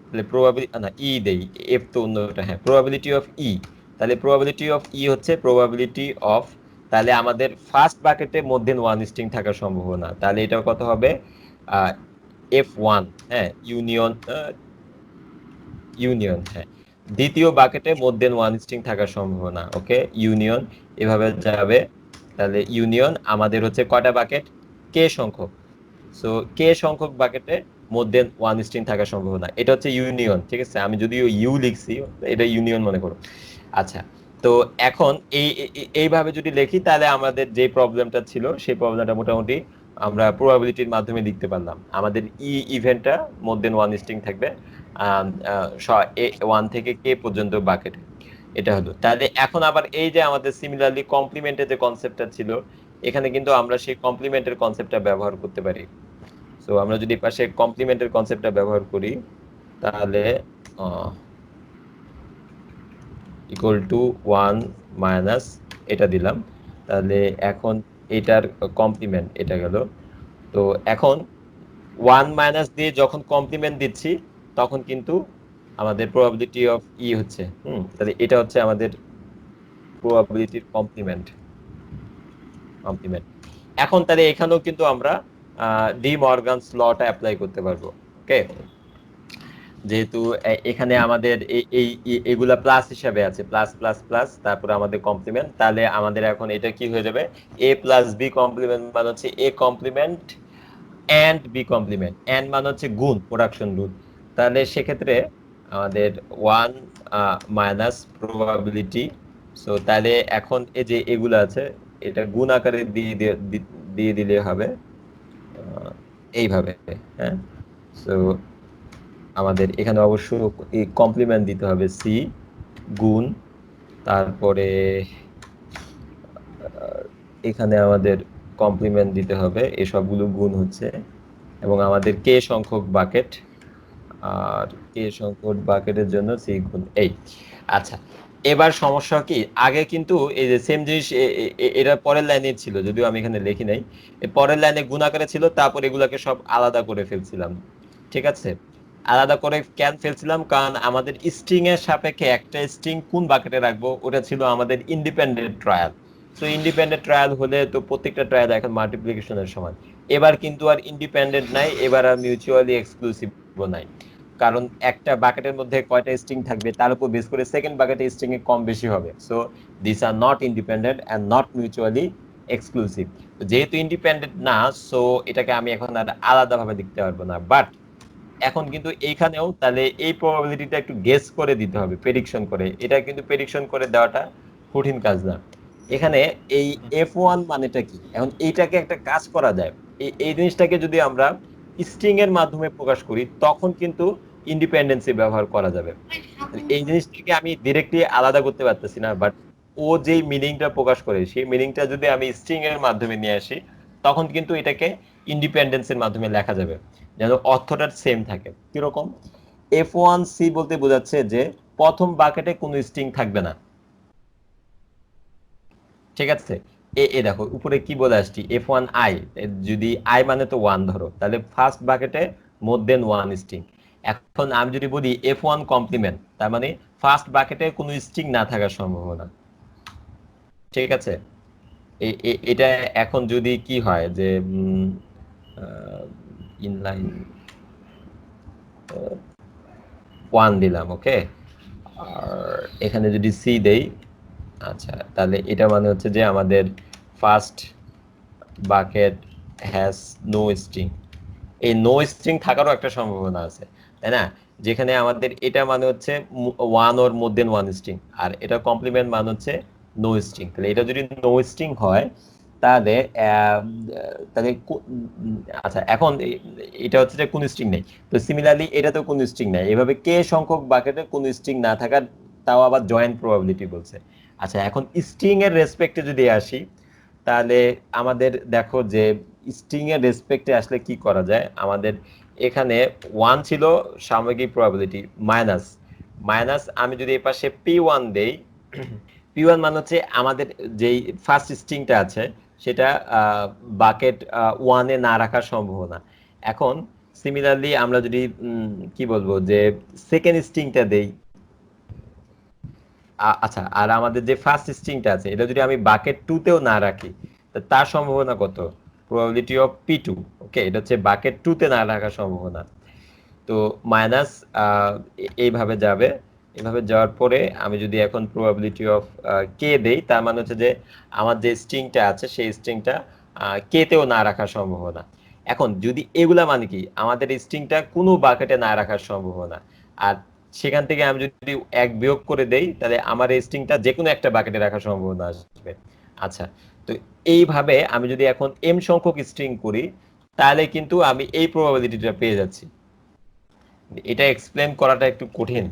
তাহলে প্রবাবিলিটি না ই দেই, এফ তো অন্যটা, হ্যাঁ, প্রবাবিলিটি অফ ই। তাহলে প্রবাবিলিটি অফ ই হচ্ছে প্রবাবিলিটি অফ, তাহলে আমাদের ফার্স্ট বাকেটে মধ্যে ওয়ান স্ট্রিং থাকার সম্ভাবনা, তাহলে এটা কত হবে, এফ ওয়ান, হ্যাঁ, ইউনিয়ন, হ্যাঁ, দ্বিতীয় বাকেটে মোর দেন ওয়ান স্ট্রিং থাকার সম্ভাবনা, ওকে, ইউনিয়ন, এভাবে যাবে। তাহলে ইউনিয়ন আমাদের হচ্ছে কয়টা বাকেট, কে সংখ্যক, সো কে সংখ্যক বাকেটে মোর দেন ওয়ান স্ট্রিং থাকার সম্ভাবনা, এটা হচ্ছে ইউনিয়ন, ঠিক আছে। আমি যদিও ইউ লিখছি, এটা ইউনিয়ন মনে করো। আচ্ছা, তো এখন এইভাবে যদি লিখি তাহলে আমাদের যে প্রবলেমটা ছিল সেই প্রবলেমটা মোটামুটি আমরা প্রবাবিলিটির মাধ্যমে লিখতে পারলাম। আমাদের ইভেন্টটা মোর দেন ওয়ান স্ট্রিং থাকবে ওয়ান থেকে কে পর্যন্ত বাকেটে, এটা হলো। তাহলে এখন আবার এই যে আমাদের সিমিলারলি কমপ্লিমেন্টের যে কনসেপ্টটা ছিল, এখানে কিন্তু আমরা সেই কমপ্লিমেন্টের কনসেপ্টটা ব্যবহার করতে পারি। সো আমরা যদি পাশে কমপ্লিমেন্টের কনসেপ্টটা ব্যবহার করি তাহলে ইকুয়াল টু ওয়ান মাইনাস এটা দিলাম, তাহলে এখন এটার কমপ্লিমেন্ট এটা গেল। তো এখন ওয়ান মাইনাস দিয়ে যখন কমপ্লিমেন্ট দিচ্ছি তখন কিন্তু আমাদের প্রবাবিলিটি অফ ই হচ্ছে, তাহলে এটা হচ্ছে আমাদের প্রবাবিলিটির কমপ্লিমেন্ট। এখন তাহলে এখানেও কিন্তু আমরা ডি মর্গানস লটা অ্যাপ্লাই করতে পারবো, ওকে। যেহেতু এখানে আমাদের এগুলা প্লাস হিসাবে আছে, প্লাস প্লাস প্লাস, তারপরে আমাদের কমপ্লিমেন্ট, তাহলে আমাদের এখন এটা কি হয়ে যাবে, এ প্লাস বি কমপ্লিমেন্ট মানে হচ্ছে A complement and B complement, and মানে হচ্ছে গুণ, প্রোডাকশন রুল। তাহলে সেক্ষেত্রে আমাদের ওয়ান মাইনাস প্রবাবিলিটি, সো তাহলে এখন এই যে এগুলো আছে এটা গুণ আকারে দিয়ে দিলে হবে এইভাবে, হ্যাঁ। সো আমাদের এখানে অবশ্য কমপ্লিমেন্ট দিতে হবে সি গুণ, তারপরে এখানে আমাদের কমপ্লিমেন্ট দিতে হবে, এই সবগুলো গুণ হচ্ছে, এবং আমাদের কে সংখ্যক বাকেট, আর কে সংখ্যক বাকেটের জন্য সি গুণ এই। আচ্ছা, এবার সমস্যা কি, আগে কিন্তু এই যে সেম জিনিস এটা পরের লাইনে ছিল, যদিও আমি এখানে লিখি নাই, এই পরের লাইনে গুণ আকারে ছিল, তারপর এগুলাকে সব আলাদা করে ফেলছিলাম, ঠিক আছে। আলাদা করে কেন ফেলছিলাম, কারণ আমাদের স্ট্রিং এর সাপেক্ষে একটা স্ট্রিং কোন বাকেটে রাখবো ওটা ছিল আমাদের independent trial. So independent trial হলে তো প্রত্যেকটা ট্রায়াল এখন মাল্টিপ্লিকেশনের সমান। এবার কিন্তু আর ইন্ডিপেন্ডেন্ট নাই, এবার আর মিউচুয়ালি এক্সক্লুসিভ নাই, কারণ একটা বাকেটের মধ্যে কয়টা স্ট্রিং থাকবে তার উপর বেস করে সেকেন্ড বাকেটে স্ট্রিং এ কম বেশি হবে। So this are not independent and not mutually exclusive. যেহেতু ইন্ডিপেন্ডেন্ট না, সো এটাকে আমি এখন আর আলাদাভাবে দেখতে পারবো না। বাট এখন কিন্তু এইখানেও তাহলে এই প্রবাবিলিটিটা একটু গেস করে দিতে হবে, প্রেডিকশন করে। এটা কিন্তু প্রেডিকশন করে দেওয়াটা কঠিন কাজ না। এখানে এই F1 মানেটা কি? এখন এইটাকে একটা কাজ করা যায়। এই জিনিসটাকে যদি আমরা স্ট্রিং এর মাধ্যমে প্রকাশ করি, তখন কিন্তু ইন্ডিপেন্ডেন্সি ব্যবহার করা যাবে। এই জিনিসটাকে আমি ডিরেক্টলি আলাদা করতে পারতেছি না, বাট ও যেই মিনিংটা প্রকাশ করে সেই মিনিংটা যদি আমি স্ট্রিং এর মাধ্যমে নিয়ে আসি, তখন কিন্তু এটাকে ইন্ডিপেন্ডেন্সের মাধ্যমে লেখা যাবে, যেন অর্থটা সেম থাকে। কিরকম? F1C বলতে বোঝাচ্ছে যে প্রথম বাকেটে কোনো স্ট্রিং থাকবে না, ঠিক আছে? এ দেখো উপরে কি বলে আসছি, F1I, যদি I মানে তো 1 ধরো, তাহলে ফার্স্ট বাকেটে মোর দেন 1 স্ট্রিং। এখন আমি যদি বলি F1 কমপ্লিমেন্ট, তার মানে ফার্স্ট বাকেটে কোনো স্ট্রিং না থাকার সম্ভাবনা, ঠিক আছে? এটা এখন যদি কি হয় যে ইনলাইন 1 দিলাম, ওকে, আর এখানে যদি সি দেই, আচ্ছা, তাহলে এটা মানে হচ্ছে যে আমাদের first bucket has no string. এই নো স্ট্রিং থাকারও একটা সম্ভাবনা আছে, তাই না? যেখানে আমাদের এটা মানে হচ্ছে 1 ওর মোর দেন 1 স্ট্রিং, আর এটা কমপ্লিমেন্ট মানে হচ্ছে নো স্ট্রিং। তাহলে এটা যদি নো স্ট্রিং হয়, তাহলে তাহলে আচ্ছা, এখন এটা হচ্ছে যে কোন স্ট্রিং নেই, তো সিমিলারলি এটা তো কোন স্ট্রিং নাই। এভাবে কে সংখ্যক বাকেটে কোন স্ট্রিং না থাকার, তাও আবার জয়েন্ট প্রবাবিলিটি বলছে। আচ্ছা, এখন স্ট্রিং এর রেসপেক্টে যদি আসি, তাহলে আমাদের দেখো যে স্ট্রিং এর রেসপেক্টে আসলে কি করা যায়। আমাদের এখানে 1 ছিল সাময়িক প্রবাবিলিটি, মাইনাস মাইনাস আমি যদি এই পাশে P1 দেই, P1 মানে হচ্ছে আমাদের যেই ফার্স্ট স্ট্রিংটা আছে সেটা বাকেট 1 এ না রাখার সম্ভাবনা। এখন সিমিলারলি আমরা যদি কি বলবো যে সেকেন্ড স্ট্রিংটা দেই, আচ্ছা, আর আমাদের যে ফার্স্ট স্ট্রিংটা আছে এটা যদি আমি বাকেট 2 তেও না রাখি, তার সম্ভাবনা কত? প্রবাবিলিটি অফ P2, ওকে, এটা হচ্ছে বাকেট 2 তে না রাখার সম্ভাবনা। তো মাইনাস এইভাবে যাবে, এভাবে যাওয়ার পরে আমি যদি এখন প্রবাবিলিটি অফ কে দেই, তার মানে হচ্ছে যে আমার যে স্ট্রিংটা আছে সেই স্ট্রিংটা কে তেও না রাখার সম্ভাবনা। এখন যদি এগুলা মানে কি, আমাদের স্ট্রিংটা কোনো বাকেটে না রাখার সম্ভাবনা, আর সেখান থেকে আমি যদি এক বিয়োগ করে দেই, তাহলে আমার এই স্ট্রিংটা যে কোনো একটা বাকেটে রাখার সম্ভাবনা আসবে। আচ্ছা, তো এইভাবে আমি যদি এখন এম সংখ্যক স্ট্রিং করি, তাহলে কিন্তু আমি এই প্রবাবিলিটিটা পেয়ে যাচ্ছি। এটা এক্সপ্লেন করাটা একটু কঠিন।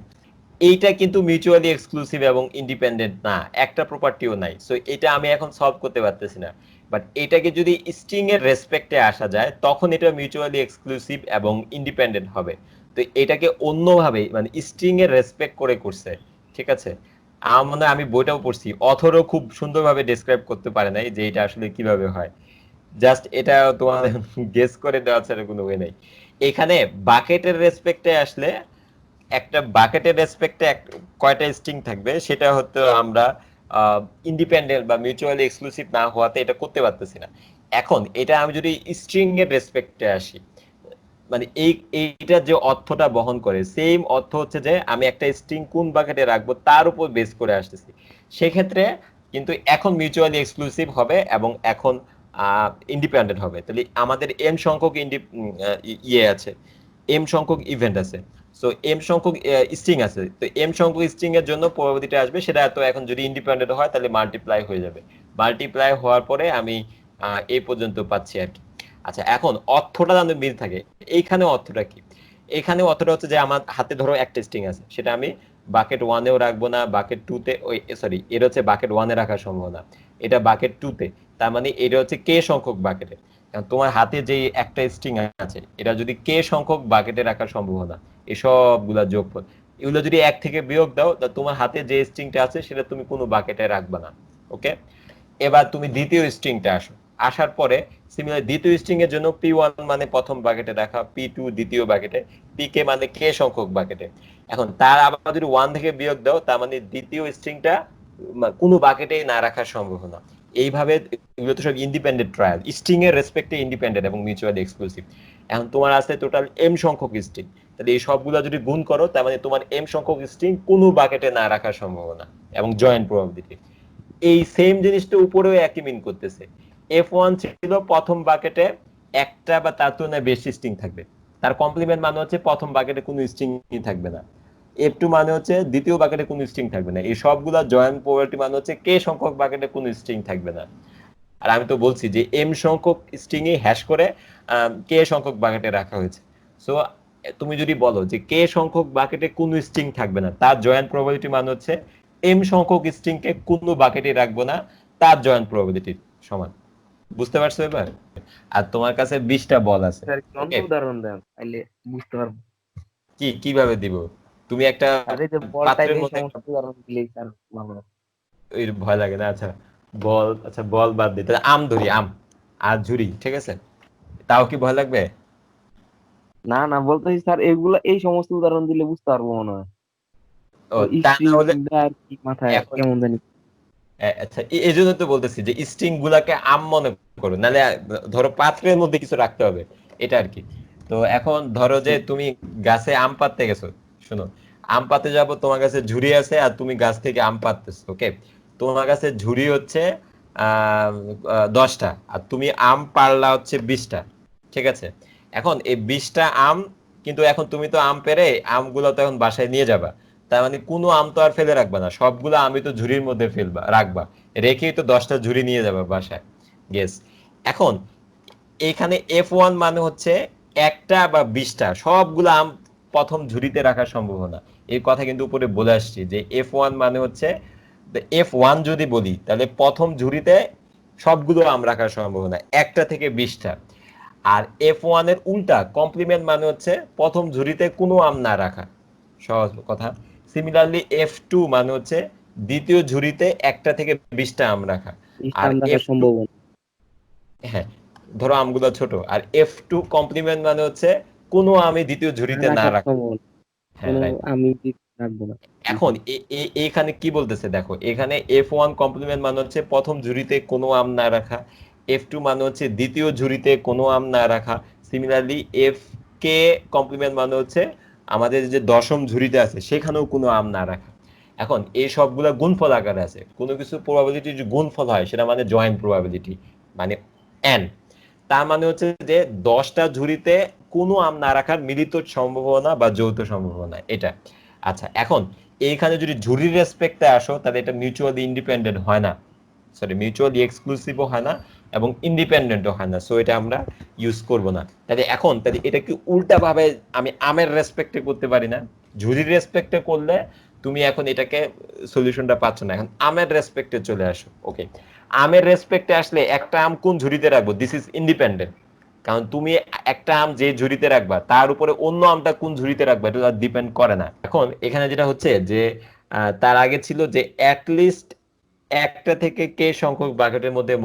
এইটা কিন্তু মিউচুয়ালি এক্সক্লুসিভ এবং ইন্ডিপেন্ডেন্ট না, একটা প্রপার্টিও নাই, সো এটা আমি এখন সলভ করতে পারতেছি না। বাট এটাকে যদি স্ট্রিং এর রেসপেক্টে আসা যায়, তখন এটা মিউচুয়ালি এক্সক্লুসিভ এবং ইন্ডিপেন্ডেন্ট হবে। তো এটাকে অন্যভাবে মানে স্ট্রিং এর রেসপেক্ট করে করছে, ঠিক আছে? আমার মনে হয় আমি বইটাও পড়ছি, অথরও খুব সুন্দরভাবে ডেসক্রাইব করতে পারে নাই যে এটা আসলে কিভাবে হয়। জাস্ট এটা তোমার গেস করে দেওয়া ছাড়া কোনো ওয়ে নাই। এখানে বাকেটের রেসপেক্টে আসলে, একটা বাকেটের রেসপেক্টে কয়টা স্ট্রিং থাকবে সেটা হয়তো আমরা ইন্ডিপেন্ডেন্ট বা মিউচুয়ালি এক্সক্লুসিভ না হওয়াতে এটা করতে পারতেছি না। এখন এটা আমি যদি স্ট্রিং এর রেসপেক্টে আসি, মানে এইটা যে অর্থটা বহন করে সেম অর্থ হচ্ছে যে আমি একটা স্ট্রিং কোন বাকেটে রাখবো তার উপর বেস করে আসতেছি। সেক্ষেত্রে কিন্তু এখন মিউচুয়ালি এক্সক্লুসিভ হবে এবং এখন ইন্ডিপেন্ডেন্ট হবে। তাহলে আমাদের এম সংখ্যক ইয়ে আছে, এম সংখ্যক ইভেন্ট আছে, সো এম সংখ্যক স্ট্রিং আছে। তো এম সংখ্যক স্ট্রিং এর জন্য প্রবাবিলিটি আসবে, সেটা তো এখন যদি ইন্ডিপেন্ডেন্ট হয় তাহলে মাল্টিপ্লাই হয়ে যাবে। মাল্টিপ্লাই হওয়ার পরে আমি এই পর্যন্ত পাচ্ছি আর কি। আচ্ছা, এখন অর্থটা যেন মিল থাকে, এইখানে অর্থটা কি? এখানে অর্থটা হচ্ছে যে আমার হাতে ধরো একটা স্ট্রিং আছে, সেটা আমি বাকেট 1 এও রাখবো না, বাকেট 2 তে, ওই সরি, এটা হচ্ছে বাকেট 1 এ রাখার সম্ভাবনা, এটা বাকেট 2 তে, তার মানে এটা হচ্ছে কে সংখ্যক বাকেটে। কারণ তোমার হাতে যে একটা স্ট্রিং আছে এটা যদি কে সংখ্যক বাকেটে রাখার সম্ভাবনা, এই সবগুলা যোগফল, এগুলো যদি এক থেকে বিয়োগ দাও, তা তোমার হাতে যে স্ট্রিংটা আছে সেটা তুমি কোনো বাকেটে রাখবা না, ওকে? এবার তুমি দ্বিতীয় স্ট্রিংটা আসার পরে সিমিলার দ্বিতীয় স্ট্রিং এর জন্য P1 মানে প্রথম বাকেটে রাখা, P2 দ্বিতীয় বাকেটে, Pk মানে কে সংখ্যক বাকেটে। এখন তার আবার যদি 1 থেকে বিয়োগ দাও, তার মানে দ্বিতীয় স্ট্রিংটা কোনো বাকেটেই না রাখার সম্ভাবনা। এইভাবে এগুলো তো সব ইন্ডিপেন্ডেন্ট ট্রায়াল, স্ট্রিং এর রেসপেক্টে ইন্ডিপেন্ডেন্ট এবং মিউচুয়ালি এক্সক্লুসিভ। এখন তোমার আছে টোটাল এম সংখ্যক স্ট্রিং, তাহলে এই সবগুলো যদি গুণ করো, তার মানে তোমার এম সংখ্যক স্ট্রিং কোনো বাকেটে না রাখার সম্ভাবনা এবং জয়েন্ট প্রবাবিলিটি। এই সেম জিনিসটা উপরেও একই মিন করতেছে। F1 ছিল প্রথম বাকেটে একটা বা তার তুলনায় বেশি স্ট্রিং থাকবে, তার কমপ্লিমেন্ট মানে হচ্ছে প্রথম বাকেটে কোনো স্ট্রিংই থাকবে না। F2 মানে হচ্ছে দ্বিতীয় বাকেটে কোনো স্ট্রিং থাকবে না। এই সবগুলা জয়েন্ট প্রবাবিলিটি মানে হচ্ছে k সংখ্যক বাকেটে কোনো স্ট্রিং থাকবে না। আর আমি তো বলছি যে m সংখ্যক স্ট্রিং এ হ্যাশ করে k সংখ্যক বাকেটে রাখা হয়েছে। সো তুমি যদি বলো যে k সংখ্যক বাকেটে কোনো স্ট্রিং থাকবে না, তার জয়েন্ট প্রবাবিলিটি মানে হচ্ছে m সংখ্যক স্ট্রিং কে কোনো বাকেটে রাখবো না, তার জয়েন্ট প্রবাবিলিটি সমান। বুঝতে পারছো এবার? আর তোমার কাছে 20টা বল আছে। স্যার কি অন্য ওকে, উদাহরণ দেন তাইলে বুঝতে পারবো। কিভাবে দিব? তুমি একটা আর এই যে বল পাত্রের টাইপের এই মধ্যে সমস্ত উদাহরণ দিলেই স্যার ভালো হয়। ওই ভয় লাগে না? আচ্ছা বল, আচ্ছা বল বাদ দিই, তাহলে আম ধরি, আম আর ঝুড়ি, ঠিক আছে? তাও কি ভয় লাগবে? না না, বলতেছি স্যার এগুলা এই সমস্ত উদাহরণ দিলে বুঝতে পারবো মনে হয়। ও তো তা না স্ট্রিং হলে আর কি মাথায় এখন কেমন জানি। আচ্ছা এই জন্য তো বলতেছি যে স্ট্রিং গুলাকে আম মনে করো, নাহলে ধরো পাত্রের মধ্যে কিছু রাখতে হবে, এটা আর কি। তো এখন ধরো যে তুমি গাছে আম পাড়তে গেছো, শোনো, আম পাড়তে যাবো, তোমার কাছে ঝুড়ি আছে আর তুমি গাছ থেকে আম পাড়তেছো। ওকে, তোমার কাছে ঝুড়ি হচ্ছে 10টা আর তুমি আম পাড়লা হচ্ছে 20টা, ঠিক আছে? এখন এই 20টা আম, কিন্তু এখন তুমি তো আম পেড়ে আমগুলো তো এখন বাসায় নিয়ে যাবা, তার মানে কোনো আম তো আর ফেলে রাখবা না, সবগুলো আমি তো ঝুড়ির মধ্যে ফেলবা রাখবা, রেখেই তো 10টা ঝুড়ি নিয়ে যাবা বাসায়। গেস। এখন এখানে F1 মানে হচ্ছে একটা বা 20টা সবগুলো আম প্রথম ঝুড়িতে রাখার সম্ভাবনা। এই কথা কিন্তু উপরে বলে আসছি যে F1 মানে হচ্ছে F1 যদি বলি তাহলে প্রথম ঝুড়িতে সবগুলো আম রাখার সম্ভাবনা একটা থেকে 20টা। আর F1 এর উল্টা কমপ্লিমেন্ট মানে হচ্ছে প্রথম ঝুড়িতে কোনো আম না রাখা, সহজ কথা। সিমিলারলি F2 মানে হচ্ছে দ্বিতীয় ঝুড়িতে একটা থেকে 20টা আম রাখা। আর স্থান রাখার F2, সম্ভাবনা। হ্যাঁ, ধরো আমগুলো ছোট, আর F2 কমপ্লিমেন্ট মানে হচ্ছে কোনো আমি দ্বিতীয় ঝুড়িতে না রাখার রাখা। সম্ভাবনা হ্যাঁ কোনো রাইট। আমি রাখবো না। জি এখন স্যার। এখানে কি বলতেছে দেখো, এখানে F1 কমপ্লিমেন্ট মানে হচ্ছে প্রথম ঝুড়িতে কোনো আম না রাখা, F2 মানে হচ্ছে দ্বিতীয় ঝুড়িতে কোনো আম না রাখা। সিমিলারলি FK কমপ্লিমেন্ট মানে হচ্ছে আমাদের যে দশম ঝুড়িতে আছে সেখানেও কোনো আম না রাখা। এখন এই সবগুলা গুণফল আকারে আছে, কোনো কিছু প্রবাবিলিটি যে গুণফল হয় সেটা মানে জয়েন্ট প্রবাবিলিটি, মানে n। তার মানে হচ্ছে যে 10টা ঝুড়িতে কোনো আম না রাখার মিলিত সম্ভাবনা বা যৌথ সম্ভাবনা এটা। আচ্ছা এখন এইখানে যদি ঝুড়ির রেসপেক্টে আসো তাহলে এটা মিউচুয়ালি ইন্ডিপেন্ডেন্ট হয় না, সরি মিউচুয়ালি এক্সক্লুসিভও হয় না এবং ইন্ডিপেন্ডেন্টও হয় না, সো এটা আমরা ইউজ করব না। তাহলে এখন তাহলে এটা কি উল্টা ভাবে আমি আমের রেসপেক্টে করতে পারি না? ঝুড়ির রেসপেক্টে করলে তুমি এখন এটাকে সলিউশনটা পাচ্ছ না, এখন আমের রেসপেক্টে চলে আসো। ওকে, আমের রেসপেক্টে আসলে একটা আম কোন ঝুড়িতে রাখবো, দিস ইজ ইন্ডিপেন্ডেন্ট, কারণ তুমি একটা আম যে ঝুড়িতে রাখবা তার উপরে অন্য আমটা কোন ঝুড়িতে রাখবা এটা ডিপেন্ড করে না। এখন এখানে যেটা হচ্ছে যে তার আগে ছিল যে অ্যাটলিস্ট একটা থেকে কে সংখ্যক বাকেটের মধ্যে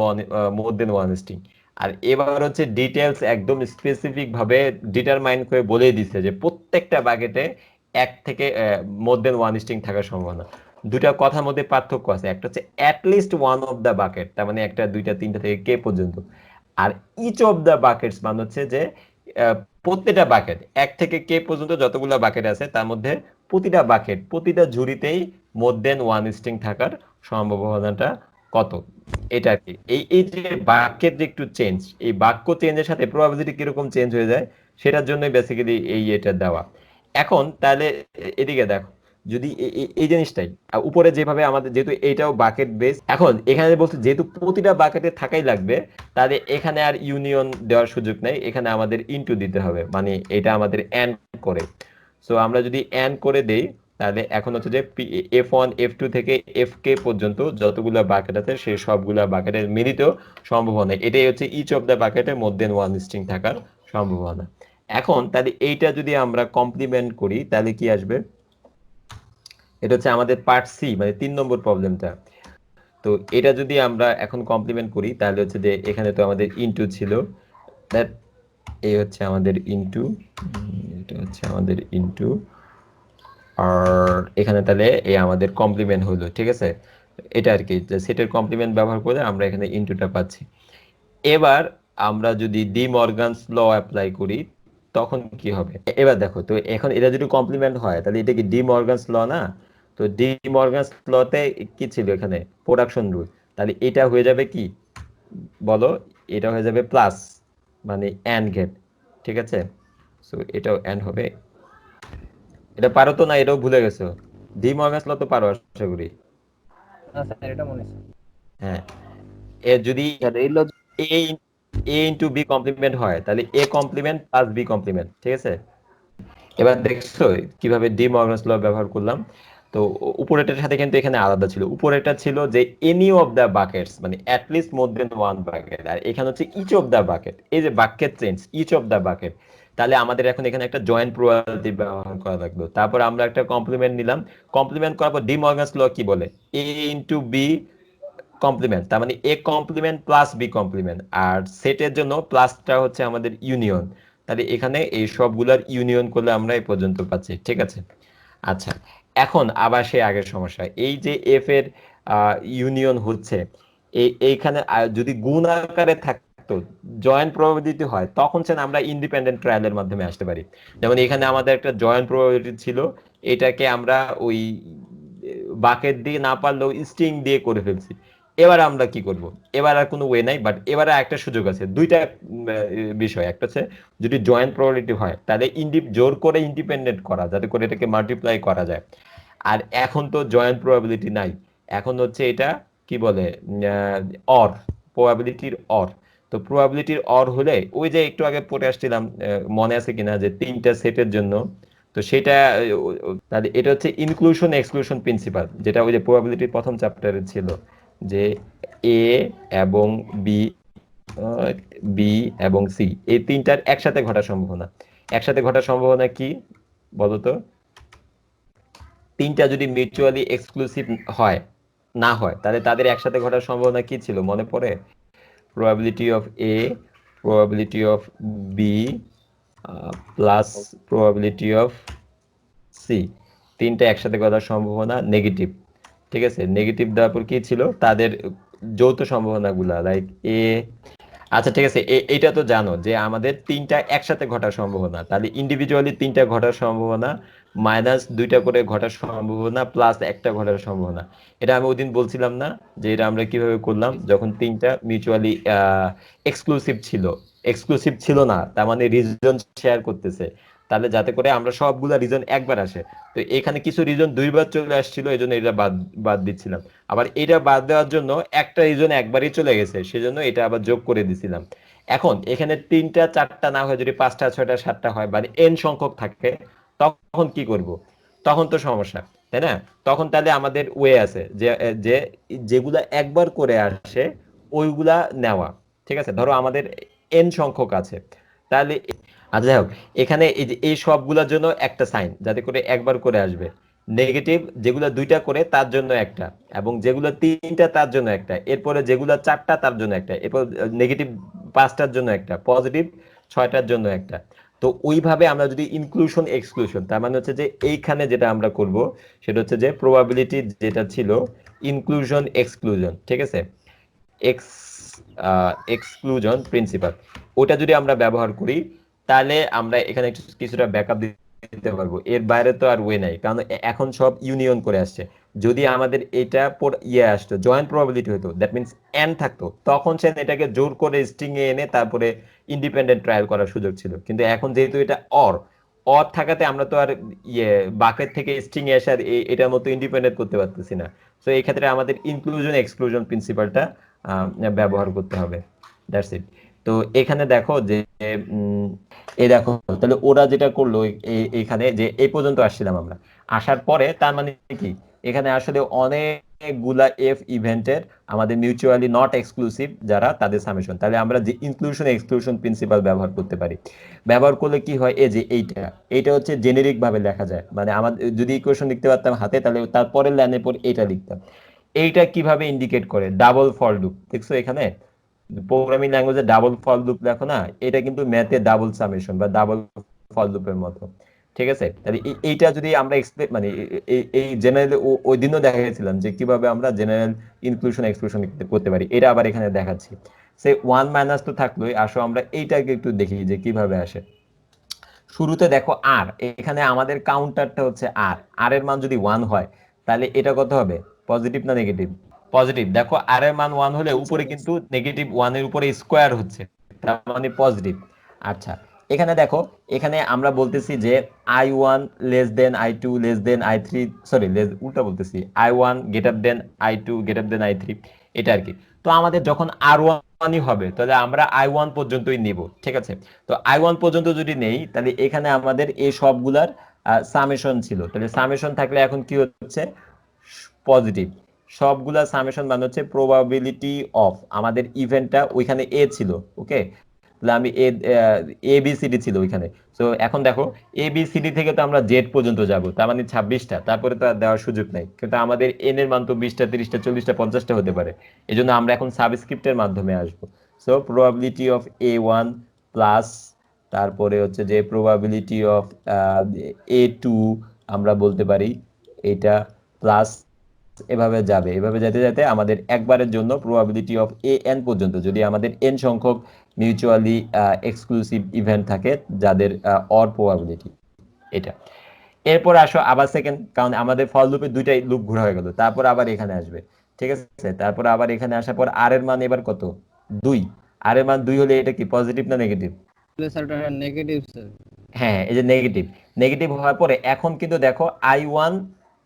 মোর দেন ওয়ান স্ট্রিং, আর এবার হচ্ছে ডিটেলস একদম স্পেসিফিক ভাবে ডিটারমাইন করে বলে দিচ্ছে যে প্রত্যেকটা বাকেটে এক থেকে মোর দেন ওয়ান স্ট্রিং থাকার সম্ভাবনা। দুটা কথার মধ্যে পার্থক্য আছে, একটা হচ্ছে at least one of the bucket, তার মানে একটা দুইটা তিনটা থেকে কে পর্যন্ত, আর ইচ অফ দ্য বাকেটস মানে হচ্ছে যে প্রত্যেকটা বাকেট এক থেকে কে পর্যন্ত যতগুলো বাকেট আছে তার মধ্যে প্রতিটা বাকেট প্রতিটা ঝুড়িতেই মোর দেন ওয়ান স্ট্রিং থাকার সম্ভাবনাটা কত, এটা আর কি। এই যে বাক্যের যে একটু চেঞ্জ, এই বাক্য চেঞ্জের সাথে প্রবাবিলিটি কিরকম চেঞ্জ হয়ে যায় সেটার জন্য বেসিক্যালি এটা দেওয়া। এখন তাহলে এদিকে দেখো, যদি এই জিনিসটাই উপরে যেভাবে আমাদের যেহেতু এটাও বাকেট বেস, এখন এখানে বলছে যেহেতু প্রতিটা বাকেটে থাকাই লাগবে তাহলে এখানে আর ইউনিয়ন দেওয়ার সুযোগ নাই, এখানে আমাদের ইনটু দিতে হবে, মানে এটা আমাদের এন্ড করে। সো আমরা যদি এন্ড করে দেই তাহলে এখন হচ্ছে যে F1 F2 থেকে FK পর্যন্ত যতগুলো বাকেট আছে সেই সবগুলা বাকেটের মিলিত সম্ভাবনা, এটাই হচ্ছে ইচ অফ দ্য বাকেটের মধ্যে ওয়ান স্ট্রিং থাকার সম্ভাবনা। এখন তাহলে এইটা যদি আমরা কমপ্লিমেন্ট করি তাহলে কি আসবে, এটা হচ্ছে আমাদের পার্ট সি, মানে 3 নম্বর প্রবলেমটা। তো এটা যদি আমরা এখন কমপ্লিমেন্ট করি তাহলে হচ্ছে যে এখানে তো আমাদের ইনটু ছিল, দ্যাট এই হচ্ছে আমাদের ইনটু, এটা হচ্ছে আমাদের ইনটু, আর এখানে তাহলে এই আমাদের কমপ্লিমেন্ট হলো, ঠিক আছে? এটা আর কি, সেটের কমপ্লিমেন্ট ব্যবহার করে আমরা এখানে ইনটুটা পাচ্ছি। এবার আমরা যদি ডি মর্গানস ল অ্যাপ্লাই করি তখন কি হবে, এবার দেখো তো এখন এটা যদি কমপ্লিমেন্ট হয় তাহলে এটা কি ডি মর্গানস ল না? তো ডি মর্গানস লতে কি ছিল এখানে প্রোডাকশন রুল, তাহলে এটা হয়ে যাবে কি বলো, এটা হয়ে যাবে প্লাস মানে অ্যান্ড গেট, ঠিক আছে। সো এটাও অ্যান্ড হবে। এটা পারো তো না, এটাও ভুলে গেছো? ডি মর্গানস ল তো পারো আশা করি। না স্যার এটা মনে আছে। হ্যাঁ, এ যদি স্যার এই লজিক এ এ ইন্টু বি কমপ্লিমেন্ট হয় তাহলে A complement plus B complement, ঠিক আছে। এবার দেখছো কিভাবে ডি মর্গানস ল ব্যবহার করলাম। তো উপরেটার সাথে কিন্তু এখানে আলাদা ছিল, উপরেটা ছিল যে এনি অফ দ্য বাকেটস মানে at least more than one bucket, আর এখানে হচ্ছে ইচ অফ দ্য বাকেট। এই যে bucket change each of the bucket, তাহলে আমাদের এখন এখানে একটা জয়েন্ট প্রবাবিলিটি ব্যবহার করা লাগবে। তারপর আমরা একটা কমপ্লিমেন্ট নিলাম, কমপ্লিমেন্ট করার পর ডি মর্গানস ল কি বলে, এ ইন্টু বি কমপ্লিমেন্ট, তার মানে A complement plus B complement, আর সেটের জন্য প্লাসটা হচ্ছে আমাদের ইউনিয়ন। তাহলে এখানে এই সবগুলার ইউনিয়ন করলে আমরা এই পর্যন্ত পাচ্ছি, ঠিক আছে। আচ্ছা, এখন আবার সেই আগের সমস্যা, এই যে এফ এর ইউনিয়ন হচ্ছে এইখানে যদি গুণ আকারে থাকতো জয়েন্ট প্রবাবিলিটি হয় তখন সে আমরা ইন্ডিপেন্ডেন্ট ট্রায়ালের মাধ্যমে আসতে পারি। যেমন এখানে আমাদের একটা জয়েন্ট প্রবাবিলিটি ছিল, এটাকে আমরা ওই বাকেট দিয়ে না পারলেও স্ট্রিং দিয়ে করে ফেলছি। এবার আমরা কি করব, এবার আর কোনো ওয়ে নাই, বাট এবারে একটা সুযোগ আছে। দুইটা বিষয়, একটা হচ্ছে যদি জয়েন্ট প্রবাবিলিটি হয় তাহলে জোর করে ইন্ডিপেন্ডেন্ট করা যাতে করে এটাকে মাল্টিপ্লাই করা যায়। আর এখন তো জয়েন্ট প্রবাবিলিটি নাই, এখন হচ্ছে এটা কি বলে অর, প্রবাবিলিটির অর। তো প্রবাবিলিটির অর হলে ওই যে একটু আগে পড়ে আসছিলাম, মনে আছে কিনা যে তিনটা সেটের জন্য, তো সেটা তাহলে এটা হচ্ছে ইনক্লুশন এক্সক্লুশন প্রিন্সিপাল, যেটা ওই যে প্রবাবিলিটির প্রথম চ্যাপ্টারে ছিল, যে এ এবং বি, বি এবং সি এই তিনটার একসাথে ঘটার সম্ভাবনা। একসাথে ঘটার সম্ভাবনা কি বলতো, তিনটা যদি মিউচুয়ালি এক্সক্লুসিভ হয় না হয় তাহলে তাদের একসাথে ঘটার সম্ভাবনা কি ছিল মনে পড়ে, probability of A, probability of B plus probability of C, তিনটা একসাথে ঘটার সম্ভাবনা নেগেটিভ, ঠিক আছে। নেগেটিভ দেওয়ার পর কি ছিল তাদের যৌথ সম্ভাবনাগুলা, লাইক এ। আচ্ছা ঠিক আছে, এটা তো জানো যে আমাদের তিনটা একসাথে ঘটার সম্ভাবনা, তাহলে ইন্ডিভিজুয়ালি তিনটা ঘটার সম্ভাবনা মাইনাস দুইটা করে ঘটার সম্ভাবনা প্লাস একটা ঘটার সম্ভাবনা। এটা আমি ওইদিন বলছিলাম না যে এটা আমরা কিভাবে করলাম, যখন তিনটা মিউচুয়ালি এক্সক্লুসিভ ছিল, এক্সক্লুসিভ ছিল না তার মানে রিজন শেয়ার করতেছে, তাহলে যাতে করে আমরা সবগুলা রিজন একবার আসে। তো এখানে কিছু রিজন দুইবার চলে আসছিল, এই জন্য এটা বাদ বাদ দিচ্ছিলাম। আবার এটা বাদ দেওয়ার জন্য একটা রিজন একবারই চলে গেছে, সেজন্য এটা আবার যোগ করে দিছিলাম। এখন এখানে তিনটা চারটা না হয় যদি পাঁচটা ছয়টা সাতটা হয় মানে এন সংখ্যক থাকে, তখন কি করব, তখন তো সমস্যা, তাই না। তখন তাহলে আমাদের ওয়ে আছে যে যে যেগুলা একবার করে আসে ওইগুলা নেওয়া, ঠিক আছে। ধরো আমাদের এন সংখ্যক আছে, তাহলে আচ্ছা যাই হোক, এখানে এই যে এই সবগুলোর জন্য একটা সাইন যাতে করে একবার করে আসবে, নেগেটিভ যেগুলো দুইটা করে তার জন্য একটা, এবং যেগুলো তিনটা তার জন্য একটা, এরপরে যেগুলো চারটা তার জন্য একটা, এরপর নেগেটিভ পাঁচটার জন্য একটা, পজিটিভ ছয়টার জন্য একটা। তো ওইভাবে আমরা যদি ইনক্লুশন এক্সক্লুশন, তার মানে হচ্ছে যে এইখানে যেটা আমরা করব সেটা হচ্ছে যে প্রবাবিলিটি যেটা ছিল ইনক্লুশন এক্সক্লুশন, ঠিক আছে, এক্স এক্সক্লুশন প্রিন্সিপাল, ওটা যদি আমরা ব্যবহার করি তাহলে আমরা এখানে একটু কিছুটা ব্যাকআপ দিতে পারবো। এর বাইরে তো আর ওয়ে নাই, কারণ এখন সব ইউনিয়ন করে আসছে। যদি আমাদের এটা আসতো জয়েন্ট প্রবাবিলিটি হতো, দ্যাট মিন্স এন থাকতো, তখন সে এটাকে জোর করে স্ট্রিং এ এনে তারপরে ইন্ডিপেন্ডেন্ট ট্রায়াল করার সুযোগ ছিল। কিন্তু এখন যেহেতু এটা অর, অর থাকাতে আমরা তো আর বাকেট থেকে স্ট্রিং এ এসে আর এটার মতো ইন্ডিপেন্ডেন্ট করতে পারতেছি না। তো এই ক্ষেত্রে আমাদের ইনক্লুশন এক্সক্লুশন প্রিন্সিপালটা ব্যবহার করতে হবে, দ্যাটস ইট। তো এখানে দেখো যে এই দেখো তাহলে ওরা যেটা করলো এখানে যে এই পর্যন্ত আসছিলাম আমরা, আসার পরে তার মানে কি এখানে আসলে অনেকগুলা এফ ইভেন্টের আমাদের মিউচুয়ালি নট এক্সক্লুসিভ যারা তাদের সামেশন, তাহলে আমরা যে ইনক্লুশন এক্সক্লুশন প্রিন্সিপাল ব্যবহার করতে পারি। ব্যবহার করলে কি হয়, এই যে এইটা হচ্ছে জেনেরিক ভাবে লেখা যায়, মানে আমাদের যদি ইকুয়েশন লিখতে পারতাম হাতে তাহলে তারপরের লাইনের পর এইটা লিখতাম। এইটা কিভাবে ইন্ডিকেট করে, ডাবল ফর লুপ, দেখছো এখানে প্রোগ্রামিং ল্যাঙ্গুয়েজে ডাবল ফর লুপ দেখো না, এটা কিন্তু ম্যাথে ডাবল সামেশন বা ডাবল ফর লুপের মতো, ঠিক আছে। তাহলে এইটা যদি আমরা মানে এই জেনারেল ওই দিনও দেখাইছিলাম যে কিভাবে আমরা জেনারেল ইনক্লুশন এক্সক্লুশন করতে পারি, এটা আবার এখানে দেখাচ্ছি। সে ওয়ান মাইনাস তো থাকলোই, আসো আমরা এইটাকে একটু দেখি যে কিভাবে আসে। শুরুতে দেখো আর, এখানে আমাদের কাউন্টারটা হচ্ছে আর, আর এর মান যদি 1 হয় তাহলে এটা কত হবে, পজিটিভ না নেগেটিভ? পজিটিভ। দেখো আর এর মান 1 হলে উপরে কিন্তু নেগেটিভ 1 এর উপরে স্কোয়ার হচ্ছে, তার মানে পজিটিভ। আচ্ছা, এখানে দেখো, এখানে আমরা বলতেছি যে I1 less than I2 less than I3, sorry উল্টা বলতেছি, I1 greater than I2 greater than I3, এটা আর কি। তো আমাদের যখন R1ই হবে তাহলে আমরা I1 পর্যন্তই নিব, ঠিক আছে? তো I1 পর্যন্ত যদি নেই তাহলে এখানে আমাদের এই সবগুলার সামেশন ছিল, তাহলে সামেশন থাকলে এখন কি হচ্ছে, পজিটিভ। সবগুলা সামেশন মানে হচ্ছে প্রবাবিলিটি অফ, আমাদের ইভেন্টটা ওইখানে এ ছিল, ওকে? তাহলে আমি এ বি সি ডি ছিল ওইখানে। তো এখন দেখো এ বি সি ডি থেকে তো আমরা জেড পর্যন্ত যাব, তার মানে 26টা, তারপরে তো আর দেওয়ার সুযোগ নাই, কিন্তু আমাদের এন এর মান তো 20টা 30টা 40টা 50টা হতে পারে। এই জন্য আমরা এখন সাবস্ক্রিপ্টের মাধ্যমে আসবো। So probability of A1 plus, তারপরে হচ্ছে যে প্রবাবিলিটি অফ A2 আমরা বলতে পারি এটা, প্লাস এভাবে যাবে, এভাবে যেতে যেতে আমাদের একবারের জন্য প্রবাবিলিটি অফ এন পর্যন্ত, যদি আমাদের এন সংখ্যক মিউচুয়ালি এক্সক্লুসিভ ইভেন্ট থাকে যাদের অর প্রবাবিলিটি, এটা। এরপর আসো আবার সেকেন্ড, কারণ আমাদের ফল লুপে দুইটাই লুপ ঘোরা হয়ে গেল, তারপর আবার এখানে আসবে, ঠিক আছে? তারপর আবার এখানে আসার পর আর এর মান এবার কত, 2। আর এর মান 2 হলে এটা কি পজিটিভ না নেগেটিভ? স্যার এটা নেগেটিভ স্যার। হ্যাঁ, এই যে নেগেটিভ। নেগেটিভ হওয়ার পরে এখন কিন্তু দেখো I1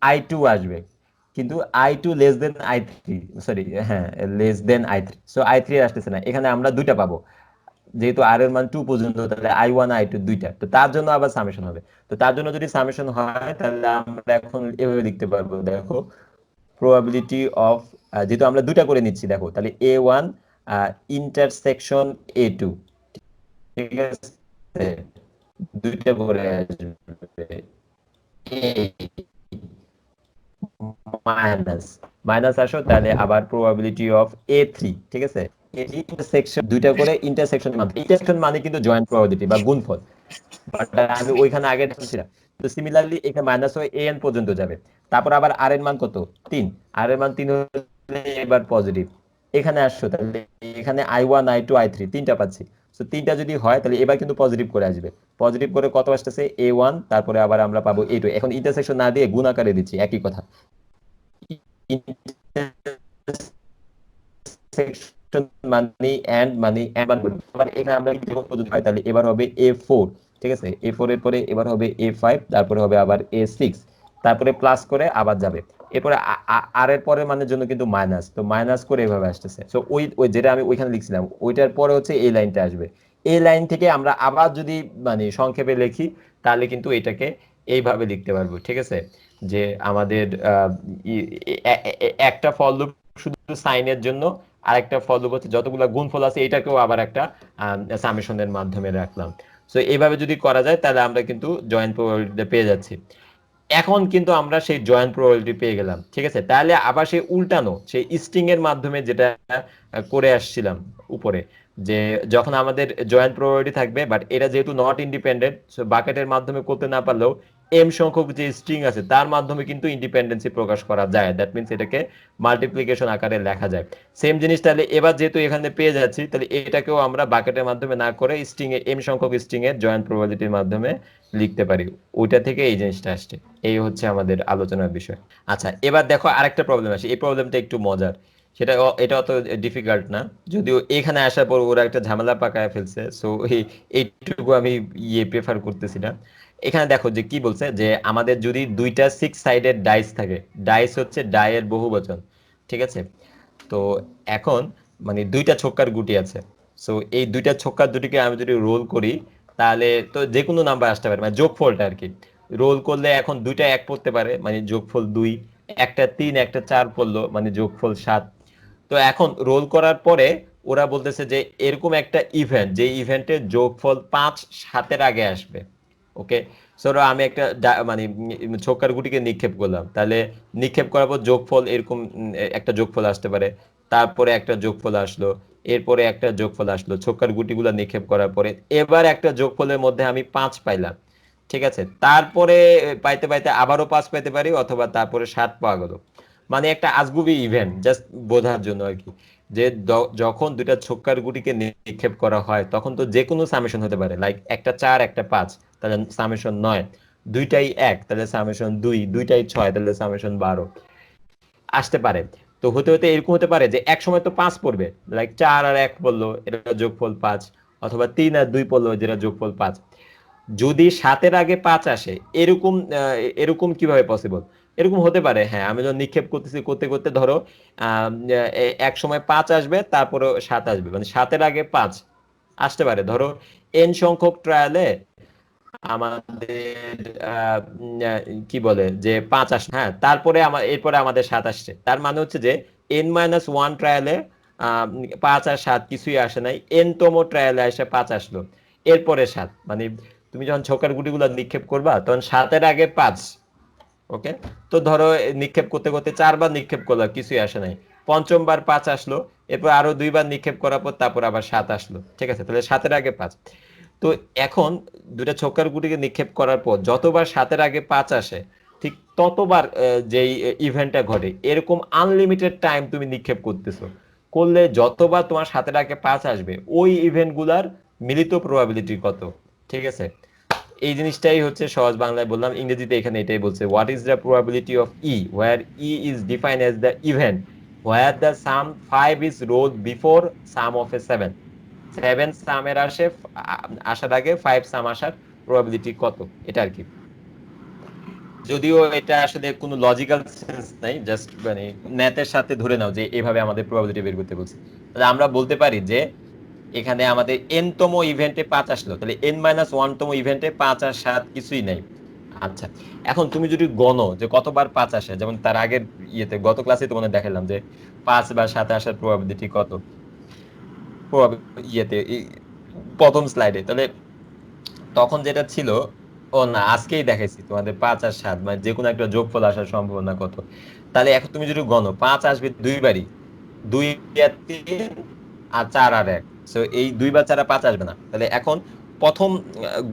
I2 আসবে, কিন্তু I2 less than I3, sorry হ্যাঁ less than I3, so I3 আসতেছে না, এখানে আমরা দুইটা পাবো, যেহেতু আর এর মান 2 পর্যন্ত, তাহলে I1 I2 দুইটা, তো তার জন্য আবার সামেশন হবে। তো তার জন্য যদি সামেশন হয় তাহলে আমরা এখন এভাবে লিখতে পারবো, দেখো প্রবাবিলিটি অফ, যেহেতু আমরা দুইটা করে নিচ্ছি, দেখো তাহলে A1 ইন্টারসেকশন A2, ঠিক আছে? দুইটা করে আসবে, মাইনাস মাইনাস আসো, তাহলে আবার প্রবাবিলিটি অফ A3, ঠিক আছে? ইন্টারসেকশন দুইটা করে ইন্টারসেকশন মানে, ইন্টারসেকশন মানে কিন্তু জয়েন্ট প্রবাবিলিটি বা গুণফল, বাট আমি ওইখানে আগে ছিলাম। তো সিমিলারলি এখানে মাইনাস হয়ে an পর্যন্ত যাবে, তারপর আবার আর এর মান কত, 3। আর এর মান 3 হলে এবার পজিটিভ। এখানে আসছো, তাহলে এখানে I1 I2 I3 তিনটা পাচ্ছি। তো তিনটা যদি হয় তাহলে এবার কিন্তু পজিটিভ করে আসবে, পজিটিভ করে কত আসতেছে A1, তারপরে আবার আমরা পাবো A2। এখন ইন্টারসেকশন না দিয়ে গুণ আকারে দিচ্ছি, একই কথা। ইন্টারসেকশন মানে এন্ড মানে এবার এখানে আমরা যখন পর্যন্ত পাই তাহলে এবার হবে A4, ঠিক আছে? A4 এর পরে এবার হবে A5, তারপরে হবে আবার A6, তারপরে প্লাস করে আবার যাবে। এরপরে আর এর পরের মানের জন্য কিন্তু মাইনাস, তো মাইনাস করে এভাবে আসতেছে। সো ওই ওই যেটা আমি ওইখানে লিখছিলাম ওইটার পরে হচ্ছে এই লাইনটা আসবে। এই লাইন থেকে আমরা আবার যদি মানে সংক্ষেপে লিখি তাহলে কিন্তু এটাকে এইভাবে লিখতে পারবো, ঠিক আছে? যে আমাদের একটা ফল লুপ শুধু সাইনের জন্য, আরেকটা ফল লুপ হচ্ছে যতগুলো গুণফল আছে এটাকেও আবার একটা সামেশনের মাধ্যমে রাখলাম। সো এইভাবে যদি করা যায় তাহলে আমরা কিন্তু জয়েন্ট প্রবাবিলিটি পেয়ে যাচ্ছি। এখন কিন্তু আমরা সেই জয়েন্ট প্রবাবিলিটি পেয়ে গেলাম, ঠিক আছে? তাহলে আবার সেই উল্টানো, সেই স্ট্রিং এর মাধ্যমে যেটা করে আসছিলাম উপরে, যে যখন আমাদের জয়েন্ট প্রবাবিলিটি থাকবে বাট এটা যেহেতু নট ইন্ডিপেন্ডেন্ট, সো বাকেটের মাধ্যমে করতে না পারলেও এম সংখ্যক যে স্ট্রিং আছে তার মাধ্যমে কিন্তু ইন্ডিপেন্ডেন্সি প্রকাশ করা যায়, দ্যাট মিন্স এটাকে মাল্টিপ্লিকেশন আকারে লেখা যায়। সেম জিনিস তাহলে এবার যেহেতু এখানে পেয়ে যাচ্ছি তাহলে এটাকেও আমরা বাকেটের মাধ্যমে না করে স্ট্রিং এ এম সংখ্যক স্ট্রিং এর জয়েন্ট প্রবাবিলিটির মাধ্যমে লিখতে পারি। ওইটা থেকে এই জিনিসটা আসছে। এই হচ্ছে আমাদের আলোচনার বিষয়। আচ্ছা, এবার দেখো আরেকটা প্রবলেম আসে, এই প্রবলেমটা একটু মজার, সেটা এটা অত ডিফিকাল্ট না, যদিও এখানে আসার পর ওরা একটা ঝামেলা পাকায় ফেলছে, সো এইটুকু আমি প্রেফার করতেছি না। এখানে দেখো যে কি বলছে, যে আমাদের যদি দুইটা 6 সাইডেড ডাইস থাকে, ডাইস হচ্ছে ডায়ের বহুবচন, ঠিক আছে? তো এখন মানে দুইটা ছক্কার গুটি আছে, সো এই দুইটা ছক্কার দুটিকে আমি যদি রোল করি তাহলে তো যে কোনো নাম্বার আসতে পারে, মানে যোগফলটা আর কি। রোল করলে এখন দুইটা 1 পড়তে পারে মানে যোগফল 2, একটা 3 একটা 4 পড়লো মানে যোগফল 7। তো এখন রোল করার পরে ওরা বলতেছে যে এরকম একটা ইভেন্ট, যে ইভেন্টের যোগফল 5 7-এর আগে আসবে, ওকে? ধরো আমি একটা মানে ছক্কার গুটিকে নিক্ষেপ করলাম, তাহলে নিক্ষেপ করার পর যোগফল এরকম একটা যোগফল আসতে পারে, তারপরে একটা যোগফল আসলো, এরপরে একটা যোগফল আসলো ছক্কার গুটিগুলো নিক্ষেপ করার পরে, এবার একটা যোগফলের মধ্যে আমি 5 পাইলাম, ঠিক আছে? তারপরে পাইতে পাইতে আবারও 5 পাইতে পারি, অথবা তারপরে 7 পাওয়া গেল। মানে একটা আজগুবি ইভেন্ট, জাস্ট বোঝার জন্য আর কি, যে যখন দুইটা ছক্কার গুটিকে নিক্ষেপ করা হয় তখন তো যে কোনো সামেশন হতে পারে, লাইক একটা 4 একটা 5, তাহলে সামেশন 9। দুইটাই 1 তাহলে সামেশন 2, দুইটাই 6 তাহলে সামেশন 12 আসতে পারে। তো হতে হতে এরকম হতে পারে যে এক সময় তো 5 পড়বে, লাইক 4 আর 1 পড়লো, এটা যোগফল 5, অথবা 3 আর 2 পড়লো, যেটা যোগফল 5। যদি 7-এর আগে 5 আসে, এরকম এরকম কিভাবে পসিবল? এরকম হতে পারে, হ্যাঁ, আমি যখন নিক্ষেপ করতেছি করতে করতে ধরো এক সময় 5 আসবে, তারপরে 7 আসবে, মানে 7-এর আগে 5 আসতে পারে। ধরো n সংখ্যক ট্রায়ালে আমাদের কি বলে যে 5 আসে, হ্যাঁ, তারপরে এরপরে আমাদের 7 আসছে, তার মানে হচ্ছে যে n-1 ট্রায়ালে 5 আর 7 কিছুই আসে নাই, n তম ট্রায়ালে এসে 5 আসলো, এরপরে 7, মানে তুমি যখন ছোকার গুটিগুলো নিক্ষেপ করবা তখন 7-এর আগে 5। ওকে, তো ধরো নিক্ষেপ করতে করতে 4 বার নিক্ষেপ করলাম, কিছুই আসে নাই, পঞ্চমবার 5 আসলো, এরপর আরো 2 বার নিক্ষেপ করার পর তারপর আবার 7 আসলো, ঠিক আছে, তাহলে 7-এর আগে 5। তো এখন দুইটা ছক্কার গুটিকে নিক্ষেপ করার পর যতবার 7-এর আগে 5 আসে, ঠিক ততবার যেই ইভেন্টটা ঘটে, এরকম আনলিমিটেড টাইম তুমি নিক্ষেপ করতেছো, করলে যতবার তোমার 7-এর আগে 5 আসবে, ওই ইভেন্টগুলার মিলিত প্রবাবিলিটি কত, ঠিক আছে। এই জিনিসটাই হচ্ছে সহজ বাংলায় বললাম, ইংরেজিতে এখানে এটাই বলছে, what is the probability of E where E is defined as the event where the sum 5 is rolled before sum of a 7। 7 সামের আসার আগে 5 সাম আসার প্রবাবিলিটি কত, এটা আর কি। যদিও এটা আসলে কোনো লজিক্যাল সেন্স নাই, জাস্ট মানে ম্যাথের সাথে ধরে নাও যে এভাবে আমাদের প্রবাবিলিটি বের করতে বলছে। তাহলে আমরা বলতে পারি যে এখানে আমাদের n-তম ইভেন্টে 5 আসলো, তাহলে n-1-তম ইভেন্টে 5 আর 7 কিছুই নাই। আচ্ছা, এখন তুমি যদি গণো যে কতবার 5 আসে, যেমন তার আগের ইয়েতে গত ক্লাসে তোমাদের দেখালাম যে 5 বা 7 আসার প্রবাবিলিটি কত, ইয়েতে প্রথম স্লাইডে, তাহলে তখন যেটা ছিল, ও না, আজকেই দেখাইছি তোমাদের 5 আর 7 মানে যে কোনো একটা যোগফল আসার সম্ভাবনা কত। তাহলে এখন তুমি যদি গণো 5 আসবে 2 বারই, 2 আর 3 আর 4 আর 1, সো এই 2 বা 4 আর 5 আসবে না। তাহলে এখন প্রথম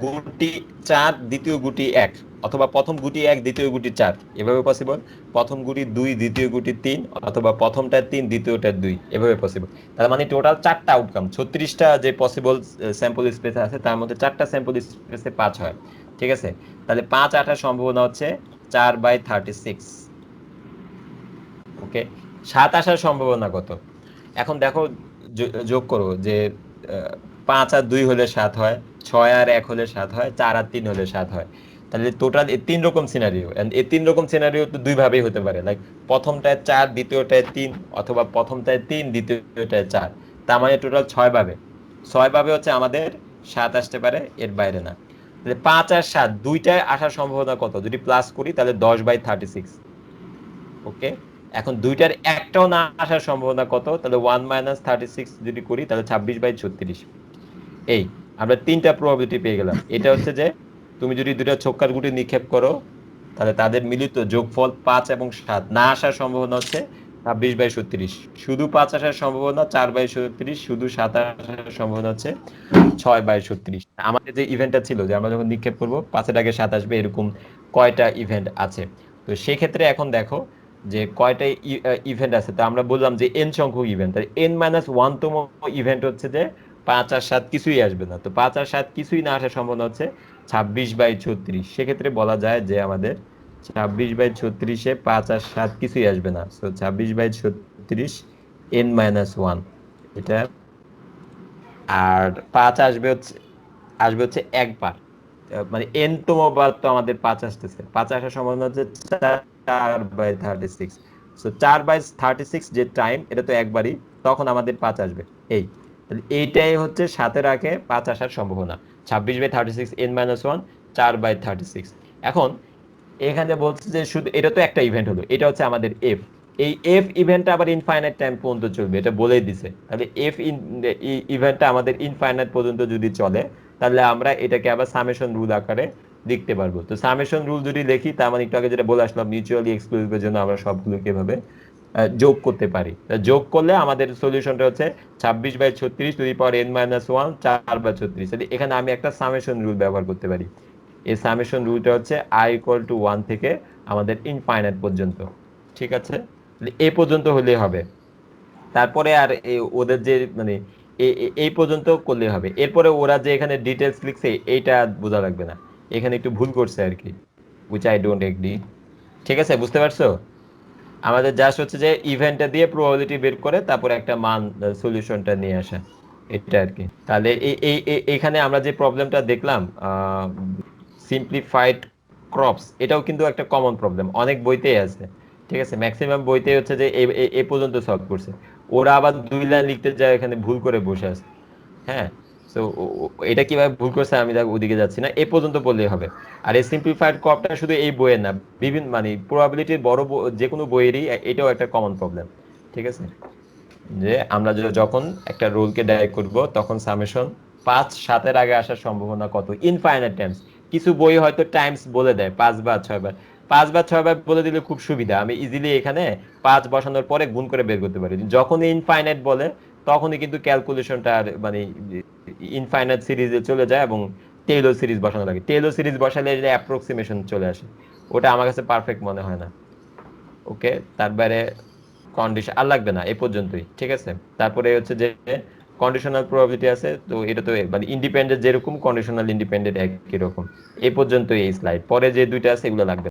গুটি 4, দ্বিতীয় গুটি 1, অথবা প্রথম গুটি 1, দ্বিতীয় গুটি 4, এভাবে পসিবল। প্রথম গুটি 2, দ্বিতীয় গুটি 3, অথবা প্রথমটা 3, দ্বিতীয়টা 2, এভাবে পসিবল। তার মানে টোটাল 4টা আউটকাম, 36টা যে পসিবল স্যাম্পল স্পেস আছে, তার মধ্যে 4টা স্যাম্পল স্পেসে 5 হয়, ঠিক আছে। তাহলে 5 আসার সম্ভাবনা হচ্ছে 4/36। ওকে, 7 আসার সম্ভাবনা কত? এখন দেখো, যোগ করো যে 5 আর 2 হলে 7 হয়, 6 আর 1 হলে 7 হয়, 4 আর 3 হলে 7 হয়। তাহলে টোটাল এই 3 রকম সিনারিও, এন্ড এই 3 রকম সিনারিও তো 2 ভাবেই হতে পারে, লাইক প্রথমটায় 4, দ্বিতীয়টায় 3, অথবা প্রথমটায় 3, দ্বিতীয়টায় 4। তার মানে টোটাল 6 ভাবে, 6 ভাবে হচ্ছে আমাদের 7 আসতে পারে, এর বাইরে না। তাহলে 5 আর 7 দুইটায় আসার সম্ভাবনা কত? যদি প্লাস করি তাহলে 10/36। ওকে, এখন দুইটার একটাও না আসার সম্ভাবনা কত? তাহলে 1-36 যদি করি তাহলে 26/36। এই আমরা 3টা প্রবাবিলিটি পেয়ে গেলাম। এটা হচ্ছে যে তুমি যদি দুইটা ছক্কার গুটি নিক্ষেপ করো, তাহলে তাদের মিলিত যোগফল 5 এবং 7 না আসার সম্ভাবনা হচ্ছে 26/36। শুধু 5 আসার সম্ভাবনা 4/36, শুধু 7 আসার সম্ভাবনা হচ্ছে 6/36। আমাদের যে ইভেন্টটা ছিল যে আমরা যখন নিক্ষেপ করব 5-এর আগে 7 আসবে, এরকম কয়টা ইভেন্ট আছে? তো সেক্ষেত্রে এখন দেখো যে কয়টা ইভেন্ট আছে। তো আমরা বললাম যে n সংখ্যক ইভেন্ট, তাই n-1তম ইভেন্ট হচ্ছে যে 5 আর 7 কিছুই আসবে না। তো 5 আর 7 কিছুই না আসার সম্ভাবনা হচ্ছে 26/36। সেক্ষেত্রে বলা যায় যে আমাদের 26/36-এ 5 আর 7 কিছুই আসবে না, সো 26/36 n-1 এটা। আর 5 আসবে হচ্ছে একবার, মানে n-তম বার তো আমাদের 5 আসতেছে, 5 আসার সম্ভাবনা হচ্ছে 4/36। সো 4/36 যে টাইম, এটা তো একবারই, তখন আমাদের 5 আসবে। এই তাহলে এইটাই হচ্ছে 7-এর আগে 5 আসার সম্ভাবনা, 26/36 n-1, 4/36। এখন এখানে বলছে যে শুধু এটা তো একটা ইভেন্ট হলো, এটা হচ্ছে আমাদের এফ। এই এফ ইভেন্টটা আবার ইনফাইনাইট টাইম পর্যন্ত চলবে, এটা বলেই দিছে। তাহলে এফ ইভেন্টটা আমাদের ইনফাইনাইট পর্যন্ত যদি চলে, তাহলে আমরা এটাকে আবার সামেশন রুল আকারে লিখতে পারবো। তো সামেশন রুল যদি লিখি, তার মানে একটু আগে যেটা বলে আসলাম, মিউচুয়ালি এক্সক্লুসিভের জন্য আমরা সবগুলোকে এভাবে যোগ করতে পারি। যোগ করলে আমাদের সলিউশনটা হচ্ছে 26/36 n-1 4/36। এখানে আমি একটা সামেশন রুল ব্যবহার করতে পারি। এই সামেশন রুলটা হচ্ছে i=1 থেকে আমাদের ইনফাইনাইট পর্যন্ত, ঠিক আছে। এই পর্যন্ত হলেই হবে, তারপরে আর ওদের যে মানে এই পর্যন্ত করলে হবে। এরপরে ওরা যে এখানে ডিটেলস লিখছে এইটা বোঝা লাগবে না, এখানে একটু ভুল করছে আর কি, which I don't agree। ঠিক আছে, বুঝতে পারছো? আমাদের জাস্ট হচ্ছে যে ইভেন্টটা দিয়ে প্রবাবিলিটি বের করে তারপরে একটা মান সলিউশনটা নিয়ে আসা, এটা আর কি। তাহলে এখানে আমরা যে প্রবলেমটা দেখলাম সিম্পলিফাইড ক্রপস, এটাও কিন্তু একটা কমন প্রবলেম, অনেক বইতেই আছে। ঠিক আছে, ম্যাক্সিমাম বইতে হচ্ছে যে এ পর্যন্ত সলভ করছে। ওরা আবার 2 লাইন লিখতে যায় এখানে ভুল করে বসে আছে। হ্যাঁ, তো এটা কিভাবে ভুল করছে আমি ওদিকে যাচ্ছি না, এ পর্যন্ত বললেই হবে। আর এই সিম্পলিফাইড ক্রপটা শুধু এই বইয়ের না, বিভিন্ন মানে প্রবাবিলিটির বড় যে কোনো বইয়েরই এটাও একটা কমন প্রবলেম। ঠিক আছে, যে আমরা যখন একটা রুলকে ডাইরেক্ট করব তখন সামেশন 5-7 আগে আসার সম্ভাবনা কত, ইনফাইনাইট টাইমস। কিছু বই হয়তো টাইমস বলে দেয় 5 বা 6 বার, 5 বা 6 বার বলে দিলে খুব সুবিধা, আমি ইজিলি এখানে 5 বসানোর পরে গুণ করে বের করতে পারি। যখন ইনফাইনাইট বলে তখনই কিন্তু ক্যালকুলেশনটা মানে ইনফাইনাইট সিরিজে চলে যায় এবং টেইলর সিরিজ বসানো লাগে। টেইলর সিরিজ বসালে অ্যাপ্রক্সিমেশন চলে আসে, ওটা আমার কাছে পারফেক্ট মনে হয় না। ওকে, তারপরে কন্ডিশন আর লাগবে না, এ পর্যন্তই। ঠিক আছে, তারপরে হচ্ছে যে কন্ডিশনাল প্রবাবিলিটি আছে, তো এটা তো মানে ইন্ডিপেন্ডেন্ট যেরকম কন্ডিশনাল ইন্ডিপেন্ডেন্ট একই রকম। এ পর্যন্তই এই স্লাইড, পরে যে দুইটা আছে এগুলো লাগবে না।